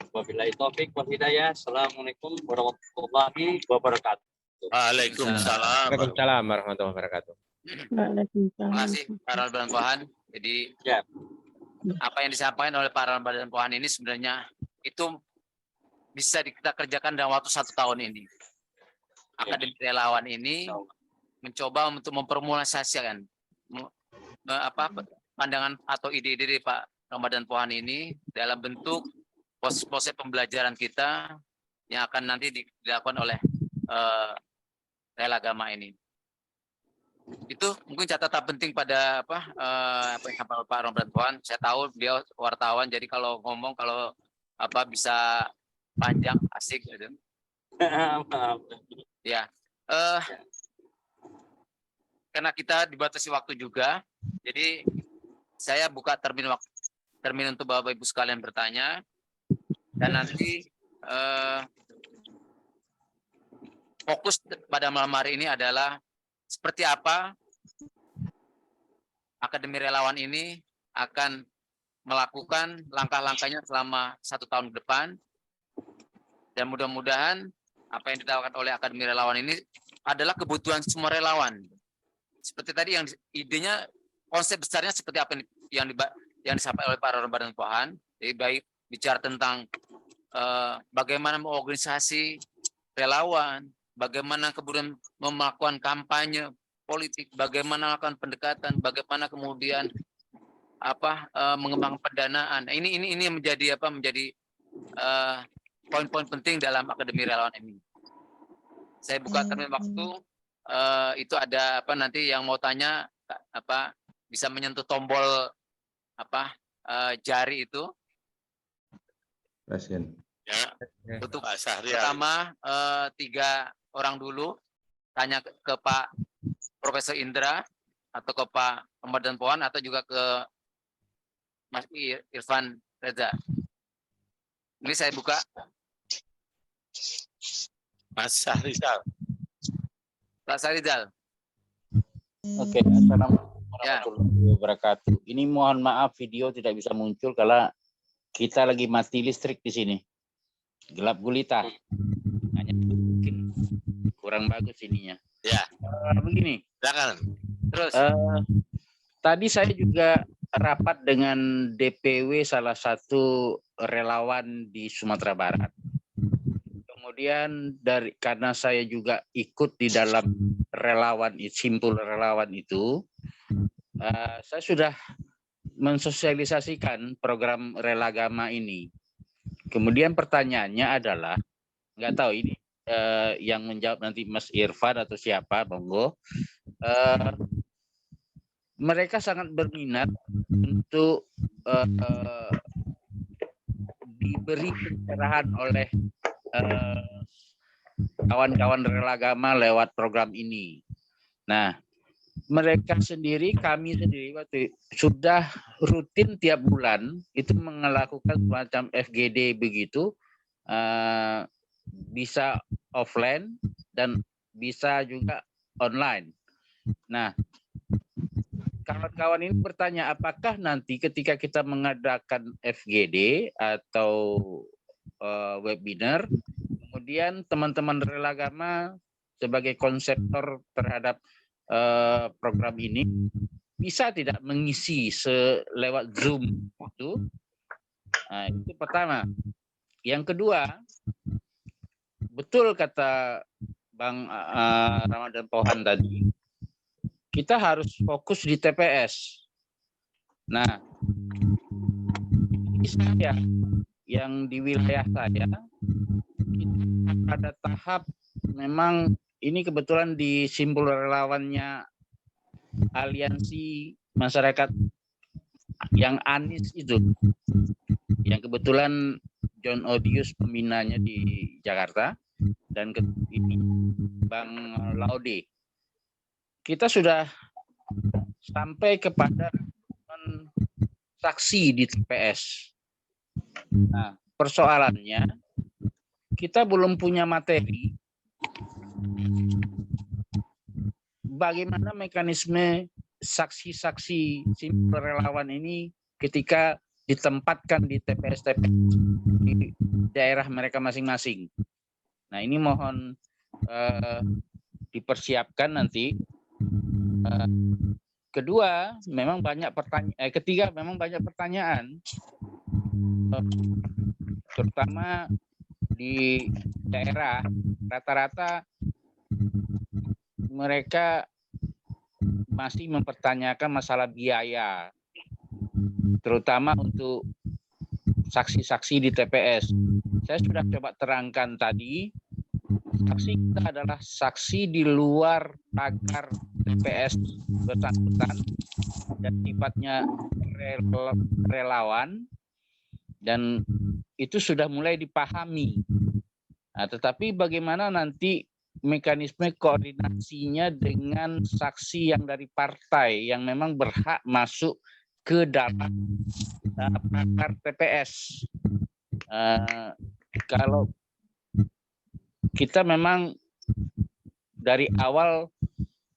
Wabillahi taufik wal hidayah. Assalamualaikum warahmatullahi wabarakatuh. Waalaikumsalam. Waalaikumsalam warahmatullahi wabarakatuh. Terima kasih para Badan Pohan. Jadi ya, apa yang disampaikan oleh para Badan Pohan ini sebenarnya itu bisa kita kerjakan dalam waktu 1 tahun ini. Akademi Relawan ini mencoba untuk memformulasikan pandangan atau ide-ide dari Pak Ramadan Pohan ini dalam bentuk proses pembelajaran kita yang akan nanti dilakukan oleh rela agama ini. Itu mungkin catatan penting pada apa yang Pak Ramadan Pohan. Saya tahu beliau wartawan, jadi kalau ngomong kalau bisa panjang, asik gitu. Ya, karena kita dibatasi waktu juga, jadi saya buka termin untuk Bapak Ibu sekalian bertanya, dan nanti fokus pada malam hari ini adalah seperti apa Akademi Relawan ini akan melakukan langkah-langkahnya selama 1 tahun ke depan, dan mudah-mudahan apa yang ditawarkan oleh Akademi Relawan ini adalah kebutuhan semua relawan. Seperti tadi yang idenya, konsep besarnya seperti apa yang disampaikan oleh para Badan Pohan. Jadi baik bicara tentang bagaimana mengorganisasi relawan, bagaimana kemudian melakukan kampanye politik, bagaimana melakukan pendekatan, bagaimana kemudian mengembangkan pendanaan. Ini menjadi poin-poin penting dalam Akademi Relawan ini. Saya buka termin waktu. Itu ada nanti yang mau tanya bisa menyentuh tombol jari itu. Ya. Untuk pertama 3 orang dulu tanya ke Pak Profesor Indra atau ke Pak Ramadan Pohan atau juga ke Mas Irfan Reza. Ini saya buka. Mas Sahrizal. Pak Sahrizal. Oke, assalamualaikum warahmatullahi wabarakatuh. Ini mohon maaf video tidak bisa muncul karena kita lagi mati listrik di sini. Gelap gulita. Hanya mungkin kurang bagus ininya. Ya. Begini. Silakan. Terus tadi saya juga rapat dengan DPW salah satu relawan di Sumatera Barat. Kemudian karena saya juga ikut di dalam simpul relawan itu, saya sudah mensosialisasikan program Relagama ini. Kemudian pertanyaannya adalah, nggak tahu ini yang menjawab nanti Mas Irfan atau siapa, monggo. Mereka sangat berminat untuk diberi pencerahan oleh kawan-kawan Relagama lewat program ini. Nah, mereka sendiri, kami sendiri waktu sudah rutin tiap bulan itu melakukan semacam FGD begitu, bisa offline dan bisa juga online. Nah, kawan-kawan ini bertanya, apakah nanti ketika kita mengadakan FGD atau webinar, kemudian teman-teman Relagama sebagai konseptor terhadap program ini bisa tidak mengisi lewat Zoom itu? Nah, itu pertama. Yang kedua, betul kata Bang Ramadan Pohan tadi, kita harus fokus di TPS. Nah, saya yang di wilayah saya, kita pada tahap memang ini kebetulan di simpul relawannya aliansi masyarakat yang Anies itu, yang kebetulan John Odius pembinanya di Jakarta, dan ini Bang Laude. Kita sudah sampai kepada saksi di TPS. Nah, persoalannya kita belum punya materi. Bagaimana mekanisme saksi-saksi simpul relawan ini ketika ditempatkan di TPS-TPS di daerah mereka masing-masing. Nah, ini mohon dipersiapkan nanti. Kedua, memang banyak pertanyaan. Ketiga, memang banyak pertanyaan, terutama di daerah. Rata-rata mereka masih mempertanyakan masalah biaya, terutama untuk saksi-saksi di TPS. Saya sudah coba terangkan tadi, saksi kita adalah saksi di luar pagar TPS bersangkutan dan sifatnya relawan, dan itu sudah mulai dipahami. Nah, tetapi bagaimana nanti mekanisme koordinasinya dengan saksi yang dari partai yang memang berhak masuk ke dalam pagar TPS. Kalau kita memang dari awal,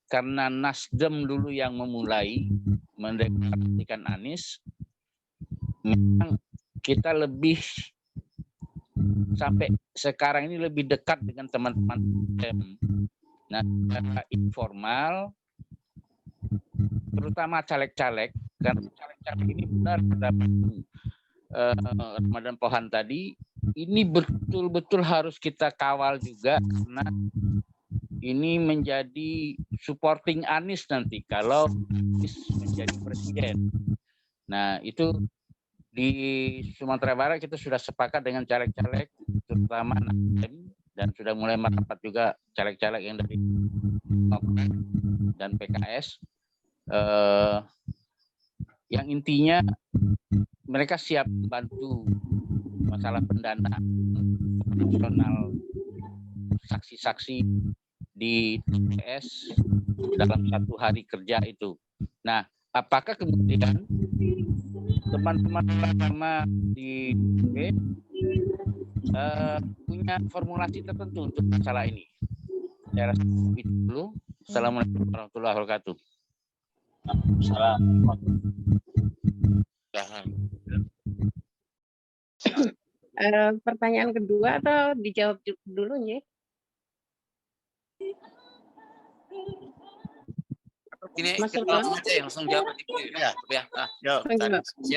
karena Nasdem dulu yang memulai mendeklarasikan Anies, memang kita lebih sampai sekarang ini lebih dekat dengan teman-teman Nasdem. Nah, secara informal, terutama caleg-caleg, karena caleg-caleg ini benar pada Ramadan Pohan tadi, ini betul-betul harus kita kawal juga, karena ini menjadi supporting Anies nanti kalau Anies menjadi presiden. Nah, itu di Sumatera Barat kita sudah sepakat dengan caleg-caleg, terutama Nasdem, dan sudah mulai merapat juga caleg-caleg yang dari dan PKS. Yang intinya mereka siap bantu masalah pendanaan nasional saksi-saksi di TPS dalam 1 hari kerja itu. Nah, apakah kemudian teman-teman pertama di DP punya formulasi tertentu untuk masalah ini? Saya rasa itu dulu. Assalamualaikum warahmatullahi wabarakatuh. Pertanyaan kedua atau dijawab dulu nih? Ini Mas kita langsung aja langsung jawab ya.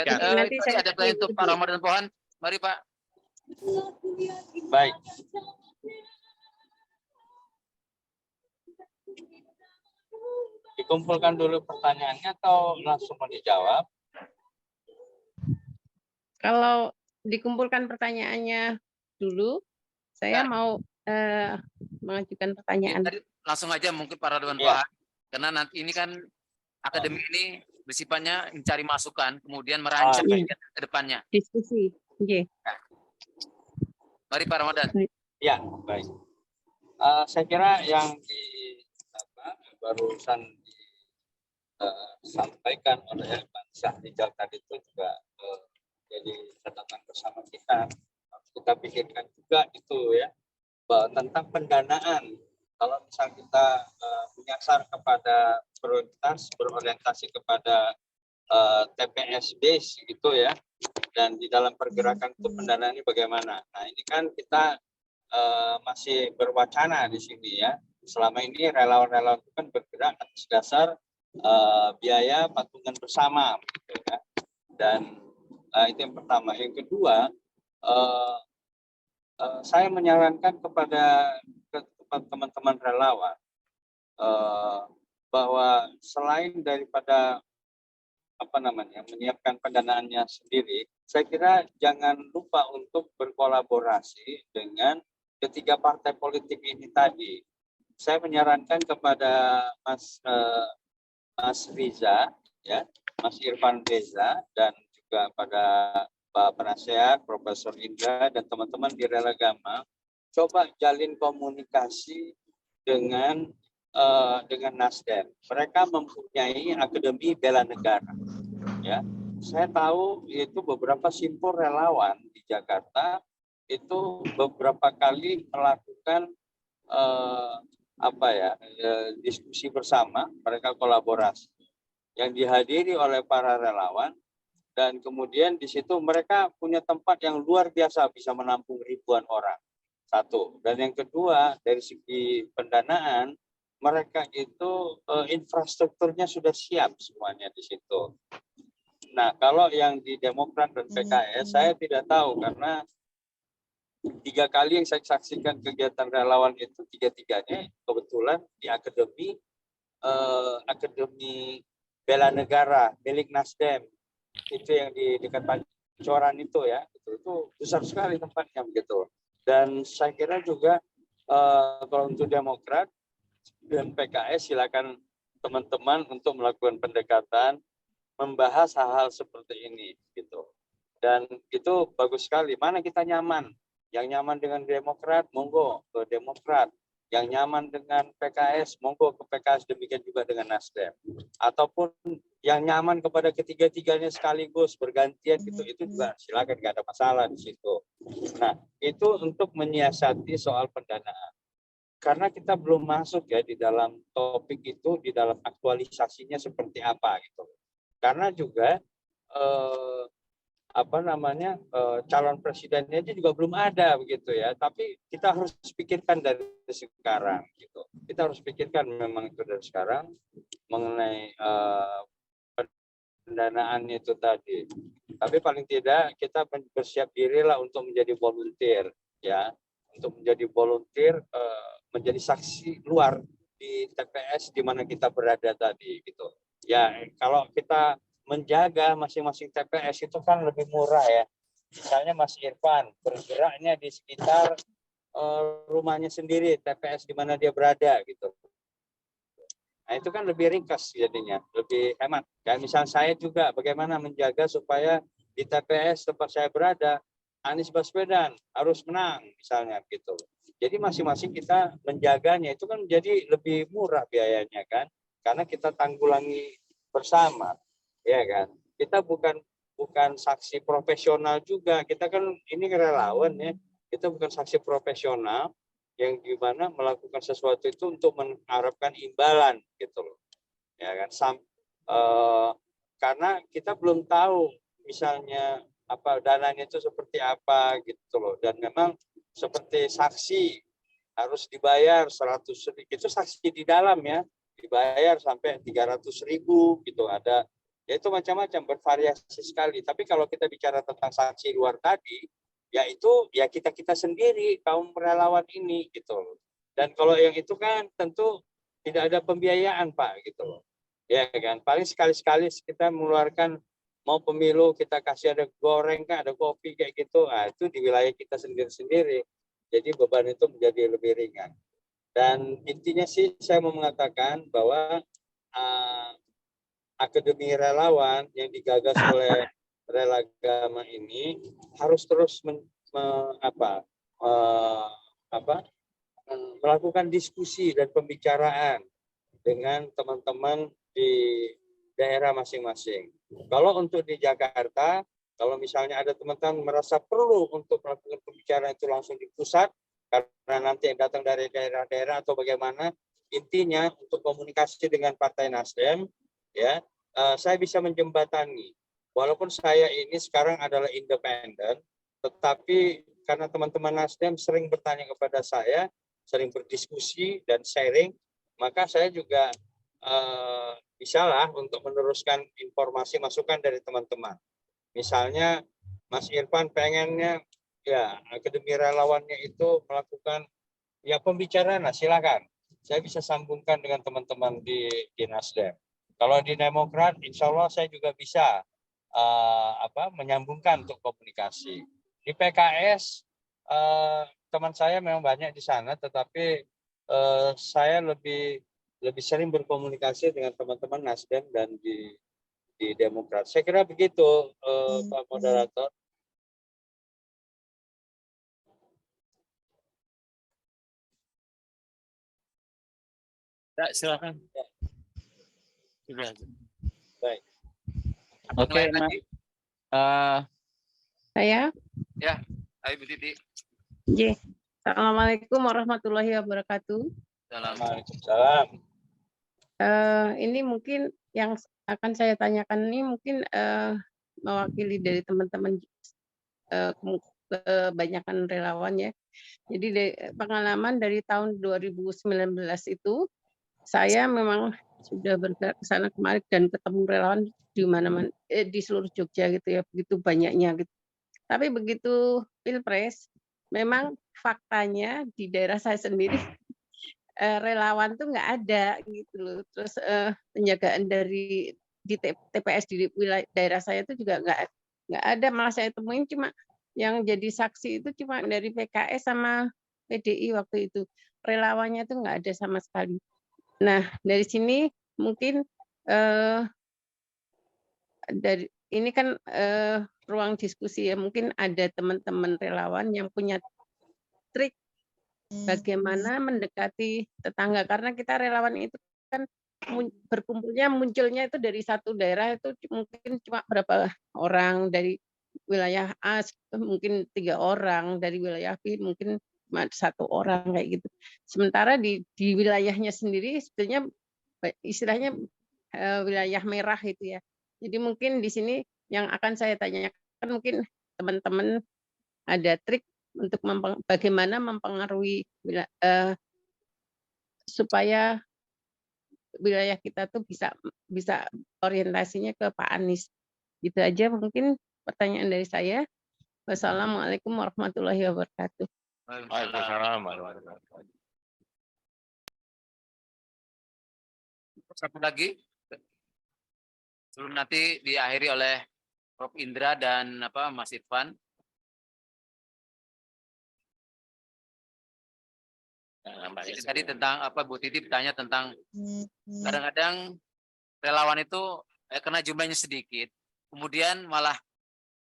Nanti saya ada pertanyaan untuk Pak Ramadan Pohan. Mari Pak. Baik. Dikumpulkan dulu pertanyaannya atau langsung mau dijawab? Kalau dikumpulkan pertanyaannya dulu, saya Ya. mau mengajukan pertanyaan. Tadi langsung aja mungkin para Dewan Ya. Paham, karena nanti ini kan akademi ini bersifatnya mencari masukan, kemudian merancang Iya. ke depannya. Diskusi. Oke. Mari Pak Ramadan. Ya, baik. Saya kira yang barusan disampaikan oleh Pak Syahrijal tadi itu juga jadi catatan bersama kita. Kita pikirkan juga itu ya, bahwa tentang pendanaan. Kalau misal kita menyasar kepada prioritas berorientasi kepada TPS base gitu ya, dan di dalam pergerakan itu pendanaan ini bagaimana? Nah ini kan kita masih berwacana di sini ya. Selama ini relawan-relawan itu kan bergerak atas dasar biaya patungan bersama, gitu ya. Dan itu yang pertama. Yang kedua, saya menyarankan kepada teman-teman relawan bahwa selain daripada menyiapkan pendanaannya sendiri, saya kira jangan lupa untuk berkolaborasi dengan ketiga partai politik ini tadi. Saya menyarankan kepada Mas Riza, ya, Mas Irfan Reza, dan juga pada Pak Penasehat, Profesor Indra, dan teman-teman di Relagama, coba jalin komunikasi dengan Nasdem. Mereka mempunyai Akademi Bela Negara. Ya, saya tahu itu beberapa simpul relawan di Jakarta itu beberapa kali melakukan diskusi bersama, mereka kolaborasi yang dihadiri oleh para relawan, dan kemudian di situ mereka punya tempat yang luar biasa bisa menampung ribuan orang. Satu, dan yang kedua dari segi pendanaan mereka itu infrastrukturnya sudah siap semuanya di situ. Nah, kalau yang di Demokrat dan PKS saya tidak tahu karena 3 kali yang saya saksikan kegiatan relawan itu tiga-tiganya kebetulan di Akademi Bela Negara milik Nasdem, itu yang di dekat Pancoran itu ya, itu besar sekali tempatnya begitu. Dan saya kira juga kalau untuk Demokrat dan PKS silakan teman-teman untuk melakukan pendekatan, membahas hal-hal seperti ini gitu. Dan itu bagus sekali. Mana kita nyaman? Yang nyaman dengan Demokrat, monggo ke Demokrat. Yang nyaman dengan PKS, monggo ke PKS, demikian juga dengan Nasdem. Ataupun yang nyaman kepada ketiga-tiganya sekaligus bergantian gitu, itu juga silakan, nggak ada masalah di situ. Nah, itu untuk menyiasati soal pendanaan. Karena kita belum masuk ya di dalam topik itu, di dalam aktualisasinya seperti apa gitu. Karena juga calon presidennya aja juga belum ada begitu ya, tapi kita harus pikirkan dari sekarang gitu. Kita harus pikirkan memang itu dari sekarang mengenai pendanaan itu tadi. Tapi paling tidak kita bersiap diri lah untuk menjadi volunteer ya, untuk menjadi volunteer, menjadi saksi luar di TPS di mana kita berada tadi gitu. Ya, kalau kita menjaga masing-masing TPS itu kan lebih murah ya. Misalnya Mas Irfan bergeraknya di sekitar rumahnya sendiri, TPS di mana dia berada gitu. Nah, itu kan lebih ringkas jadinya, lebih hemat. Dan misal saya juga bagaimana menjaga supaya di TPS tempat saya berada, Anies Baswedan harus menang misalnya gitu. Jadi masing-masing kita menjaganya itu kan menjadi lebih murah biayanya kan, karena kita tanggulangi bersama. Ya kan, kita bukan saksi profesional juga, kita kan ini relawan ya, kita bukan saksi profesional yang gimana melakukan sesuatu itu untuk mengharapkan imbalan gitu loh, ya kan. Karena kita belum tahu misalnya apa dananya itu seperti apa gitu loh, dan memang seperti saksi harus dibayar 100.000 itu saksi di dalam ya, dibayar sampai 300.000 gitu, ada. Ya itu macam-macam, bervariasi sekali. Tapi kalau kita bicara tentang saksi luar tadi, yaitu ya kita sendiri kaum relawan ini gitu loh. Dan kalau yang itu kan tentu tidak ada pembiayaan Pak gitu loh. Ya kan, paling sekali-sekali kita mengeluarkan mau pemilu kita kasih ada goreng kan, ada kopi kayak gitu. Nah, itu di wilayah kita sendiri-sendiri. Jadi beban itu menjadi lebih ringan. Dan intinya sih saya mau mengatakan bahwa Akademi Relawan yang digagas oleh Relagama ini harus terus melakukan diskusi dan pembicaraan dengan teman-teman di daerah masing-masing. Kalau untuk di Jakarta, kalau misalnya ada teman-teman merasa perlu untuk melakukan pembicaraan itu langsung di pusat, karena nanti yang datang dari daerah-daerah atau bagaimana, intinya untuk komunikasi dengan Partai Nasdem, ya, saya bisa menjembatani. Walaupun saya ini sekarang adalah independen, tetapi karena teman-teman Nasdem sering bertanya kepada saya, sering berdiskusi dan sharing, maka saya juga bisalah untuk meneruskan informasi masukan dari teman-teman. Misalnya Mas Irfan pengennya ya Akademi Relawannya itu melakukan ya pembicaraan, nah silakan. Saya bisa sambungkan dengan teman-teman di Nasdem. Kalau di Demokrat, insya Allah saya juga bisa menyambungkan untuk komunikasi. Di PKS, teman saya memang banyak di sana, tetapi saya lebih sering berkomunikasi dengan teman-teman Nasdem dan di Demokrat. Saya kira begitu, Pak Moderator. Ya, silakan. Sudah. Baik. Oke, Saya? Ya, ayo Bu Titi. J. Assalamualaikum warahmatullahi wabarakatuh. Waalaikumsalam. Ini mungkin yang akan saya tanyakan ini mungkin mewakili dari teman-teman kebanyakan relawan ya. Jadi pengalaman dari tahun 2019 itu saya memang sudah bergerak ke sana kemari dan ketemu relawan di mana-mana di seluruh Jogja gitu ya, begitu banyaknya gitu. Tapi begitu Pilpres, memang faktanya di daerah saya sendiri relawan tuh nggak ada gitu loh. Terus penjagaan di TPS di wilayah daerah saya itu juga nggak ada, malah saya temuin cuma yang jadi saksi itu cuma dari PKS sama PDI waktu itu. Relawannya itu nggak ada sama sekali. Nah, dari sini mungkin dari ini kan ruang diskusi ya, mungkin ada teman-teman relawan yang punya trik bagaimana mendekati tetangga, karena kita relawan itu kan munculnya itu dari satu daerah itu mungkin cuma berapa orang, dari wilayah A mungkin 3 orang, dari wilayah B mungkin cuma 1 orang kayak gitu. Sementara di wilayahnya sendiri sebetulnya istilahnya wilayah merah itu ya. Jadi mungkin di sini yang akan saya tanyakan, mungkin teman-teman ada trik untuk bagaimana mempengaruhi supaya wilayah kita tuh bisa orientasinya ke Pak Anies. Gitu aja mungkin pertanyaan dari saya. Wassalamualaikum warahmatullahi wabarakatuh. Waalaikumsalam warahmatullahi wabarakatuh. Satu lagi, sebelum nanti diakhiri oleh Prof. Indra dan Mas Irfan. Jadi tadi tentang Bu Titi bertanya tentang kadang-kadang relawan itu karena jumlahnya sedikit, kemudian malah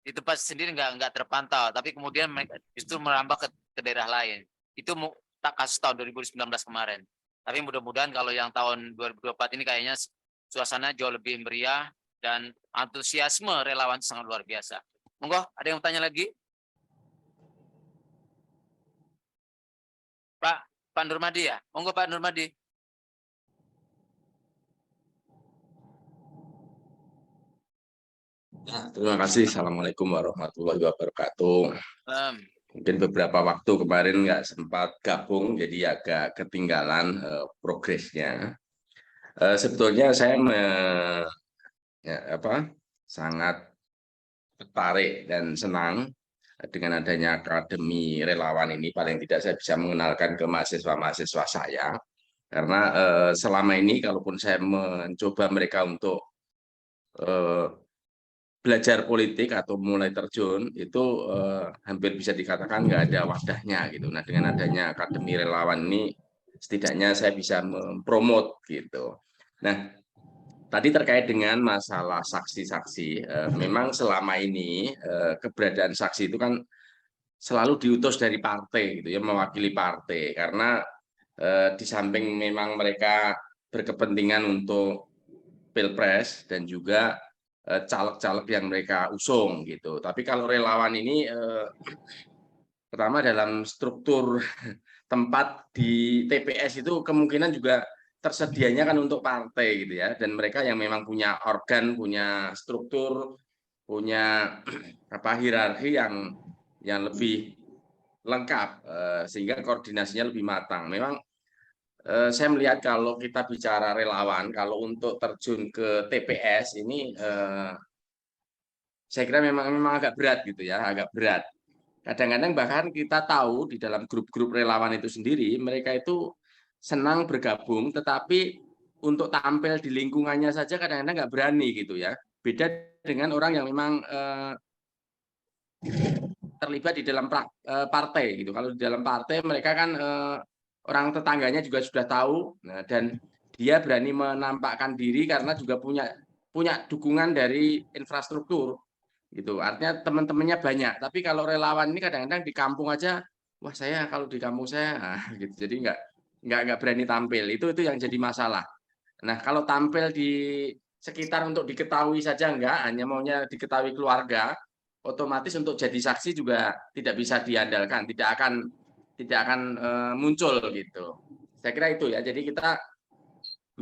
di tempat sendiri nggak terpantau, tapi kemudian mereka justru merambah ke daerah lain. Itu tak kasus tahun 2019 kemarin. Tapi mudah-mudahan kalau yang tahun 2024 ini kayaknya suasana jauh lebih meriah dan antusiasme relawan sangat luar biasa. Monggo, ada yang tanya lagi? Pak Nurmadi ya? Monggo Pak Nurmadi. Terima kasih. Assalamualaikum warahmatullahi wabarakatuh. Mungkin beberapa waktu kemarin nggak sempat gabung, jadi agak ketinggalan progresnya. Sebetulnya saya sangat tertarik dan senang dengan adanya Akademi Relawan ini paling tidak saya bisa mengenalkan ke mahasiswa-mahasiswa saya. Karena selama ini kalaupun saya mencoba mereka untuk belajar politik atau mulai terjun, itu hampir bisa dikatakan nggak ada wadahnya gitu. Nah, dengan adanya Akademi Relawan ini setidaknya saya bisa mempromot gitu. Nah, tadi terkait dengan masalah saksi-saksi, memang selama ini keberadaan saksi itu kan selalu diutus dari partai gitu ya, mewakili partai, karena di samping memang mereka berkepentingan untuk pilpres dan juga caleg-caleg yang mereka usung gitu. Tapi kalau relawan ini pertama dalam struktur tempat di TPS itu kemungkinan juga tersedianya kan untuk partai gitu ya, dan mereka yang memang punya organ, punya struktur, punya hierarki yang lebih lengkap, sehingga koordinasinya lebih matang. Memang saya melihat kalau kita bicara relawan, kalau untuk terjun ke TPS ini saya kira memang agak berat gitu ya, agak berat. Kadang-kadang bahkan kita tahu di dalam grup-grup relawan itu sendiri, mereka itu senang bergabung, tetapi untuk tampil di lingkungannya saja kadang-kadang nggak berani gitu ya. Beda dengan orang yang memang terlibat di dalam partai gitu. Kalau di dalam partai mereka kan orang tetangganya juga sudah tahu, dan dia berani menampakkan diri karena juga punya dukungan dari infrastruktur gitu. Artinya teman-temannya banyak. Tapi kalau relawan ini kadang-kadang di kampung aja, wah saya kalau di kampung saya gitu. Jadi nggak berani tampil. Itu yang jadi masalah. Nah, kalau tampil di sekitar untuk diketahui saja enggak, hanya maunya diketahui keluarga, otomatis untuk jadi saksi juga tidak bisa diandalkan, tidak akan muncul gitu. Saya kira itu ya. Jadi kita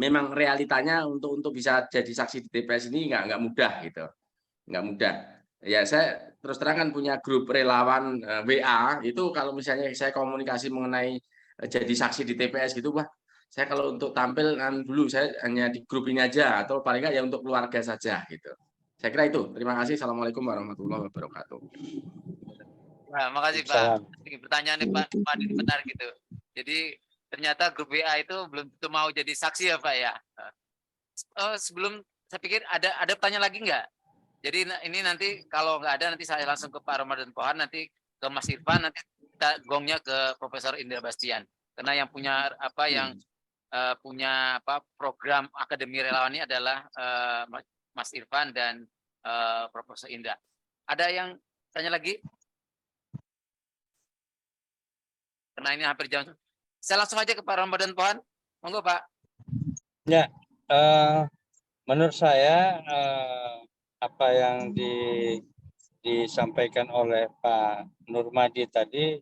memang realitanya untuk bisa jadi saksi di TPS ini nggak mudah gitu, nggak mudah. Ya saya terus terang kan punya grup relawan WA itu, kalau misalnya saya komunikasi mengenai jadi saksi di TPS gitu, wah saya kalau untuk tampil dulu saya hanya di grup ini aja, atau paling nggak ya untuk keluarga saja gitu. Saya kira itu. Terima kasih. Assalamualaikum warahmatullahi wabarakatuh. Nah, makasih Pak. Pertanyaannya Pak Adin benar gitu. Jadi ternyata grup WA itu belum tentu mau jadi saksi ya Pak ya. Sebelum saya pikir ada pertanyaan lagi nggak? Jadi ini nanti kalau nggak ada nanti saya langsung ke Pak Ramadan Pohan, nanti ke Mas Irfan, nanti kita gongnya ke Profesor Indra Bastian. Karena yang punya program Akademi Relawan ini adalah Mas Irfan dan Profesor Indra. Ada yang tanya lagi? Karena ini hampir jam. Saya langsung aja ke Pak Ramadan Pohan. Monggo Pak. Ya, menurut saya apa yang disampaikan oleh Pak Nurmadi tadi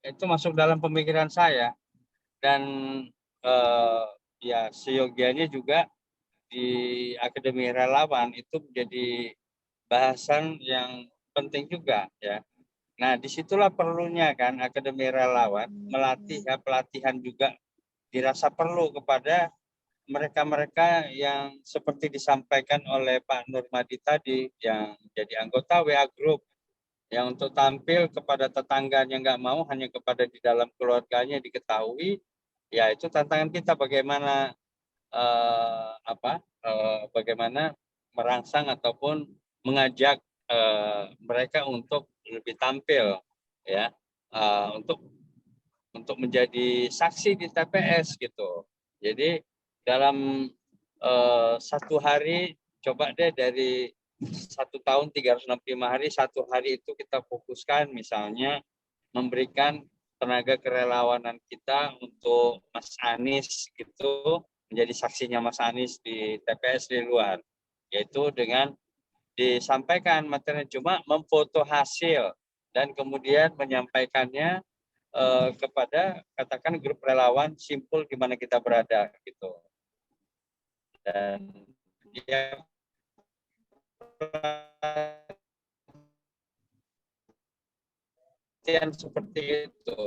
itu masuk dalam pemikiran saya, dan ya seyogianya juga di Akademi Relawan itu menjadi bahasan yang penting juga ya. Nah, disitulah perlunya kan Akademi Relawan melatih ya, pelatihan juga dirasa perlu kepada mereka-mereka yang seperti disampaikan oleh Pak Nurmadi tadi, yang jadi anggota WA Group, yang untuk tampil kepada tetangganya nggak mau, hanya kepada di dalam keluarganya diketahui, ya itu tantangan kita bagaimana bagaimana merangsang ataupun mengajak mereka untuk lebih tampil ya, untuk menjadi saksi di TPS gitu. Jadi dalam satu hari coba deh dari 1 tahun 365 hari, 1 hari itu kita fokuskan misalnya memberikan tenaga kerelawanan kita untuk Mas Anies gitu, menjadi saksinya Mas Anies di TPS di luar, yaitu dengan disampaikan materi, cuma memfoto hasil dan kemudian menyampaikannya kepada katakan grup relawan simpul di mana kita berada gitu. Dan ya yang seperti itu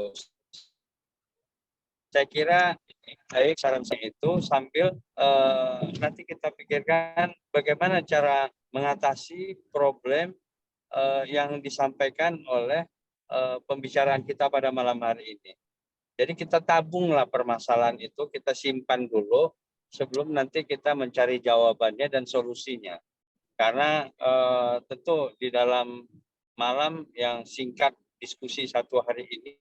saya kira baik. Saran saya itu sambil nanti kita pikirkan bagaimana cara mengatasi problem yang disampaikan oleh pembicaraan kita pada malam hari ini. Jadi kita tabunglah permasalahan itu, kita simpan dulu sebelum nanti kita mencari jawabannya dan solusinya. Karena tentu di dalam malam yang singkat diskusi satu hari ini,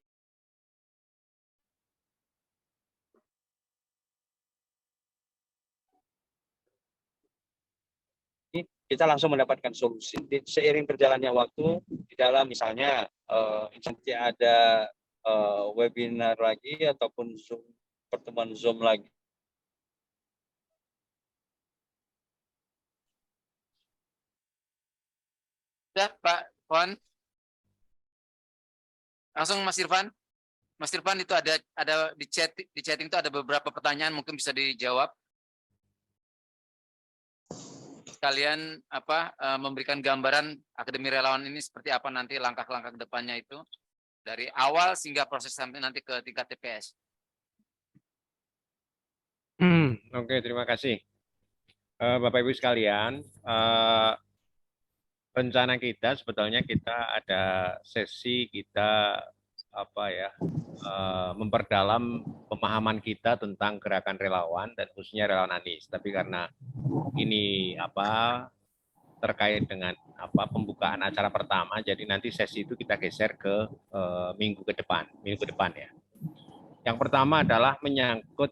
kita langsung mendapatkan solusi. Seiring berjalannya waktu, di dalam misalnya nanti ada webinar lagi ataupun Zoom, pertemuan Zoom lagi. Ya, Pak Wan. Langsung Mas Irfan. Mas Irfan itu ada di chatting itu ada beberapa pertanyaan mungkin bisa dijawab. Kalian memberikan gambaran Akademi Relawan ini seperti apa nanti langkah-langkah ke depannya itu dari awal sehingga proses sampai nanti ke tingkat TPS. Oke, terima kasih. Bapak Ibu sekalian, rencana kita sebetulnya kita ada sesi kita memperdalam pemahaman kita tentang gerakan relawan dan khususnya relawan Anies. Tapi karena ini terkait dengan pembukaan acara pertama, jadi nanti sesi itu kita geser ke minggu ke depan ya. Yang pertama adalah menyangkut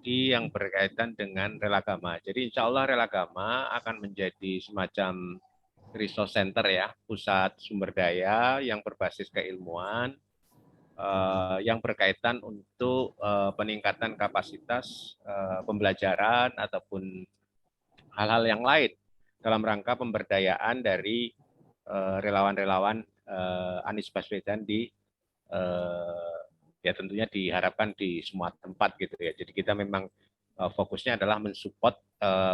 yang berkaitan dengan Relagama. Jadi insya Allah Relagama akan menjadi semacam resource center ya, pusat sumber daya yang berbasis keilmuan, yang berkaitan untuk peningkatan kapasitas pembelajaran ataupun hal-hal yang lain dalam rangka pemberdayaan dari relawan-relawan Anies Baswedan di ya tentunya diharapkan di semua tempat gitu ya. Jadi kita memang fokusnya adalah mensupport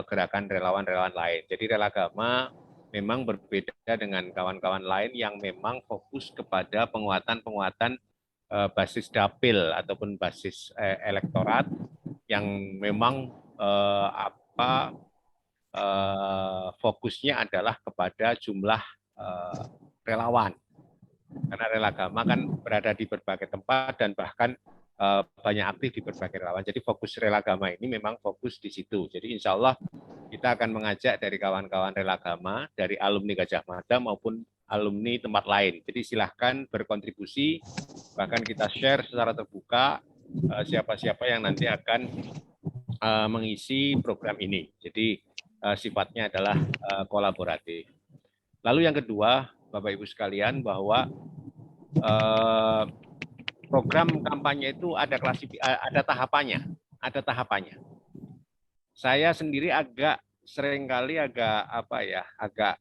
gerakan relawan-relawan lain. Jadi Relagama memang berbeda dengan kawan-kawan lain yang memang fokus kepada penguatan basis dapil ataupun basis elektorat yang memang fokusnya adalah kepada jumlah relawan. Karena Relagama kan berada di berbagai tempat dan bahkan banyak aktif di berbagai relawan. Jadi fokus Relagama ini memang fokus di situ. Jadi insya Allah kita akan mengajak dari kawan-kawan Relagama, dari alumni Gajah Mada maupun alumni tempat lain. Jadi silahkan berkontribusi, bahkan kita share secara terbuka siapa-siapa yang nanti akan mengisi program ini. Jadi sifatnya adalah kolaboratif. Lalu yang kedua, Bapak Ibu sekalian, bahwa program kampanye itu ada tahapannya, Saya sendiri seringkali agak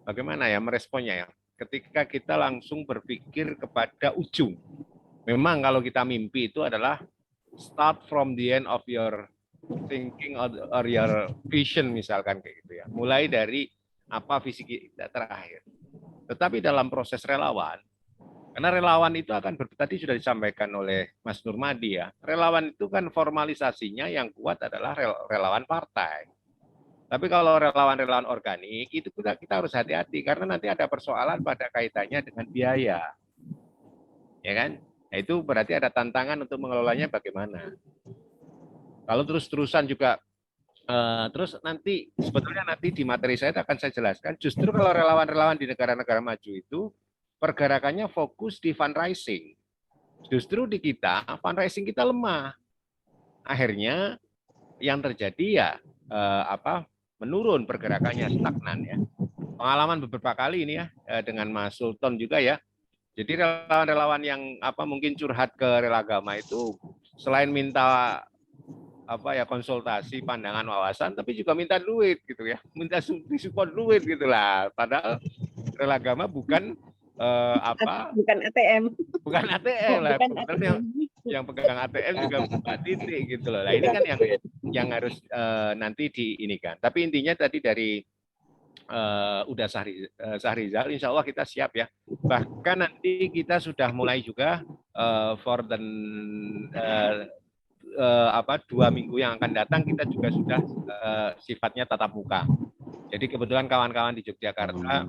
bagaimana ya meresponnya ya. Ketika kita langsung berpikir kepada ujung. Memang kalau kita mimpi itu adalah start from the end of your thinking or your vision misalkan kayak gitu ya. Mulai dari apa visi kita terakhir. Tetapi dalam proses relawan, karena relawan itu akan tadi sudah disampaikan oleh Mas Nurmadi ya, relawan itu kan formalisasinya yang kuat adalah relawan partai. Tapi kalau relawan-relawan organik itu kita harus hati-hati karena nanti ada persoalan pada kaitannya dengan biaya, ya kan? Nah, itu berarti ada tantangan untuk mengelolanya bagaimana. Kalau terus-terusan juga terus nanti sebetulnya nanti di materi saya akan saya jelaskan justru kalau relawan-relawan di negara-negara maju itu pergerakannya fokus di fundraising. Justru di kita fundraising kita lemah. Akhirnya yang terjadi ya menurun pergerakannya, stagnan ya. Pengalaman beberapa kali ini ya dengan Mas Sultan juga ya. Jadi relawan-relawan yang mungkin curhat ke Relagama itu selain minta konsultasi, pandangan, wawasan, tapi juga minta duit gitu ya, minta disupport duit gitulah. Padahal Relagama bukan bukan ATM. Bukan ATM lah. Yang pegang ATM juga buka titik gitu loh. Nah ini kan yang harus nanti diinikan. Tapi intinya tadi dari udah Sahrizal, insya Allah kita siap ya. Bahkan nanti kita sudah mulai juga for the 2 minggu yang akan datang kita juga sudah sifatnya tatap muka. Jadi kebetulan kawan-kawan di Yogyakarta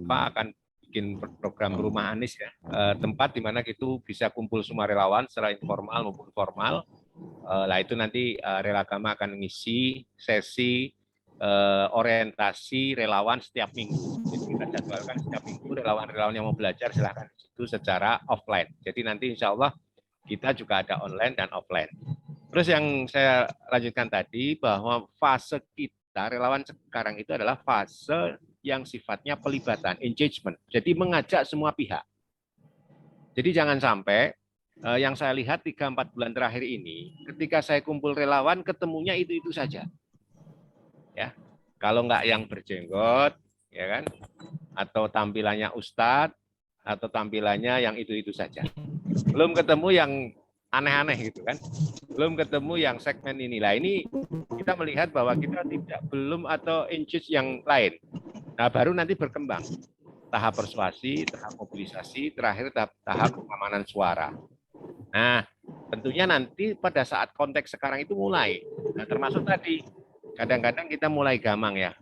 akan bikin program Rumah Anies ya, tempat di mana itu bisa kumpul semua relawan secara informal maupun formal. Lah itu nanti Relagama akan mengisi sesi orientasi relawan setiap minggu. Jadi kita jadwalkan setiap minggu relawan-relawan yang mau belajar silahkan itu secara offline. Jadi nanti insya Allah kita juga ada online dan offline. Terus yang saya lanjutkan tadi bahwa fase kita relawan sekarang itu adalah fase yang sifatnya pelibatan, engagement. Jadi mengajak semua pihak. Jadi jangan sampai yang saya lihat 3-4 bulan terakhir ini, ketika saya kumpul relawan, ketemunya itu-itu saja. Ya, kalau nggak yang berjenggot, ya kan, atau tampilannya ustadz, atau tampilannya yang itu-itu saja. Belum ketemu yang aneh-aneh gitu kan, belum ketemu yang segmen inilah. Ini kita melihat bahwa kita belum atau engage yang lain. Nah, baru nanti berkembang tahap persuasi, tahap mobilisasi, terakhir tahap pengamanan suara. Nah, tentunya nanti pada saat konteks sekarang itu mulai. Nah, termasuk tadi kadang-kadang kita mulai gamang ya,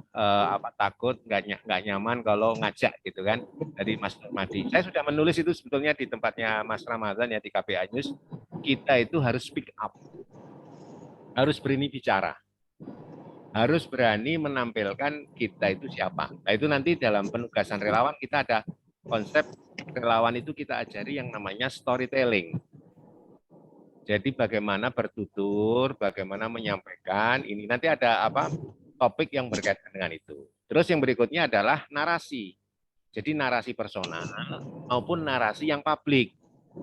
takut nggak nyaman kalau ngajak gitu kan. Dari Mas Nurmadi, saya sudah menulis itu sebetulnya di tempatnya Mas Ramadan ya di KPA News. Kita itu harus speak up, harus berani bicara, harus berani menampilkan kita itu siapa. Nah itu nanti dalam penugasan relawan kita ada konsep relawan itu kita ajari yang namanya storytelling. Jadi bagaimana bertutur, bagaimana menyampaikan, ini nanti ada topik yang berkaitan dengan itu. Terus yang berikutnya adalah narasi. Jadi narasi personal maupun narasi yang publik.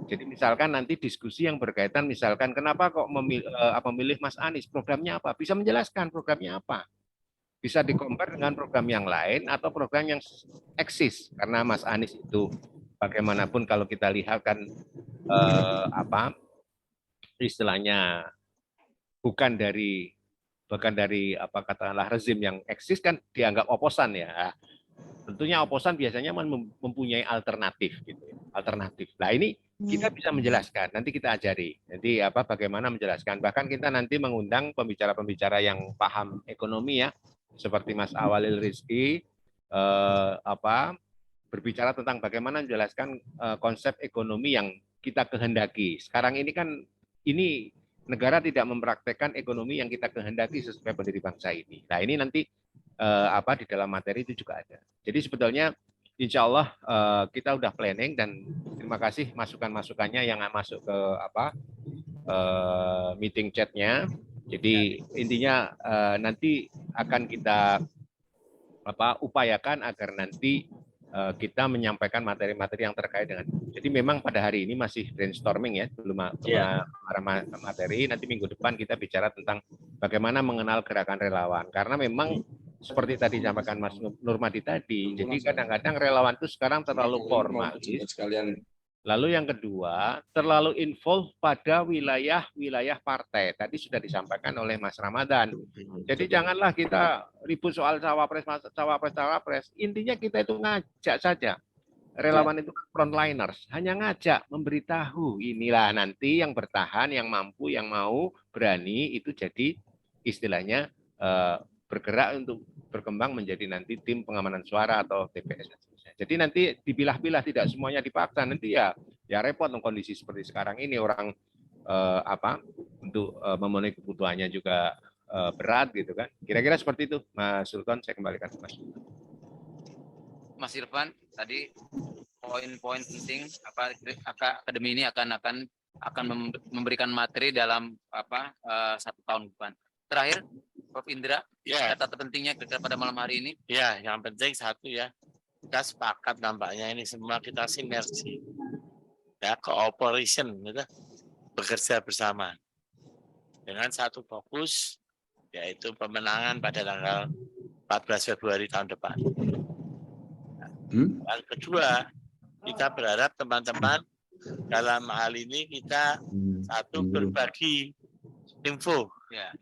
Jadi misalkan nanti diskusi yang berkaitan, misalkan kenapa kok memilih Mas Anies, programnya apa? Bisa menjelaskan programnya apa. Bisa di-compare dengan program yang lain atau program yang eksis. Karena Mas Anies itu bagaimanapun kalau kita lihat kan istilahnya bukan dari katakanlah rezim yang eksis kan dianggap oposan ya. Nah, tentunya oposan biasanya mempunyai alternatif gitu. Alternatif. Nah, ini kita bisa menjelaskan, nanti kita ajari. Jadi bagaimana menjelaskan. Bahkan kita nanti mengundang pembicara-pembicara yang paham ekonomi ya, seperti Mas Awalil Rizki berbicara tentang bagaimana menjelaskan konsep ekonomi yang kita kehendaki. Sekarang ini kan negara tidak mempraktekkan ekonomi yang kita kehendaki sesuai pendiri bangsa ini. Nah, ini nanti di dalam materi itu juga ada. Jadi sebetulnya insya Allah kita udah planning dan terima kasih masukan-masukannya yang masuk ke meeting chatnya. Jadi intinya nanti akan kita upayakan agar nanti kita menyampaikan materi-materi yang terkait dengan itu. Jadi memang pada hari ini masih brainstorming ya, belum materi. Nanti minggu depan kita bicara tentang bagaimana mengenal gerakan relawan. Karena memang seperti tadi disampaikan Mas Nurmadi tadi, jadi kadang-kadang relawan itu sekarang terlalu formalis. Lalu yang kedua, terlalu involve pada wilayah-wilayah partai. Tadi sudah disampaikan oleh Mas Ramadan. Jadi janganlah kita ribut soal cawapres. Intinya kita itu ngajak saja. Relawan itu frontliners, hanya ngajak, memberitahu. Inilah nanti yang bertahan, yang mampu, yang mau, berani, itu jadi istilahnya bergerak untuk berkembang menjadi nanti tim pengamanan suara atau TPS. Jadi nanti dipilah-pilah, tidak semuanya dipaksa. Nanti ya repot kondisi seperti sekarang ini orang untuk memenuhi kebutuhannya juga berat gitu kan. Kira-kira seperti itu, Mas Sultan. Saya kembalikan ke Mas. Mas Irfan, tadi poin-poin penting akademi ini akan memberikan materi dalam 1 tahun depan. Terakhir, Prof. Indra, kata pentingnya pada malam hari ini. Ya, yang penting satu ya. Kita sepakat nampaknya ini semua kita sinergi ya, cooperation gitu, bekerja bersama dengan satu fokus yaitu pemenangan pada tanggal 14 Februari tahun depan. Yang kedua, kita berharap teman-teman dalam hal ini kita satu berbagi info ya.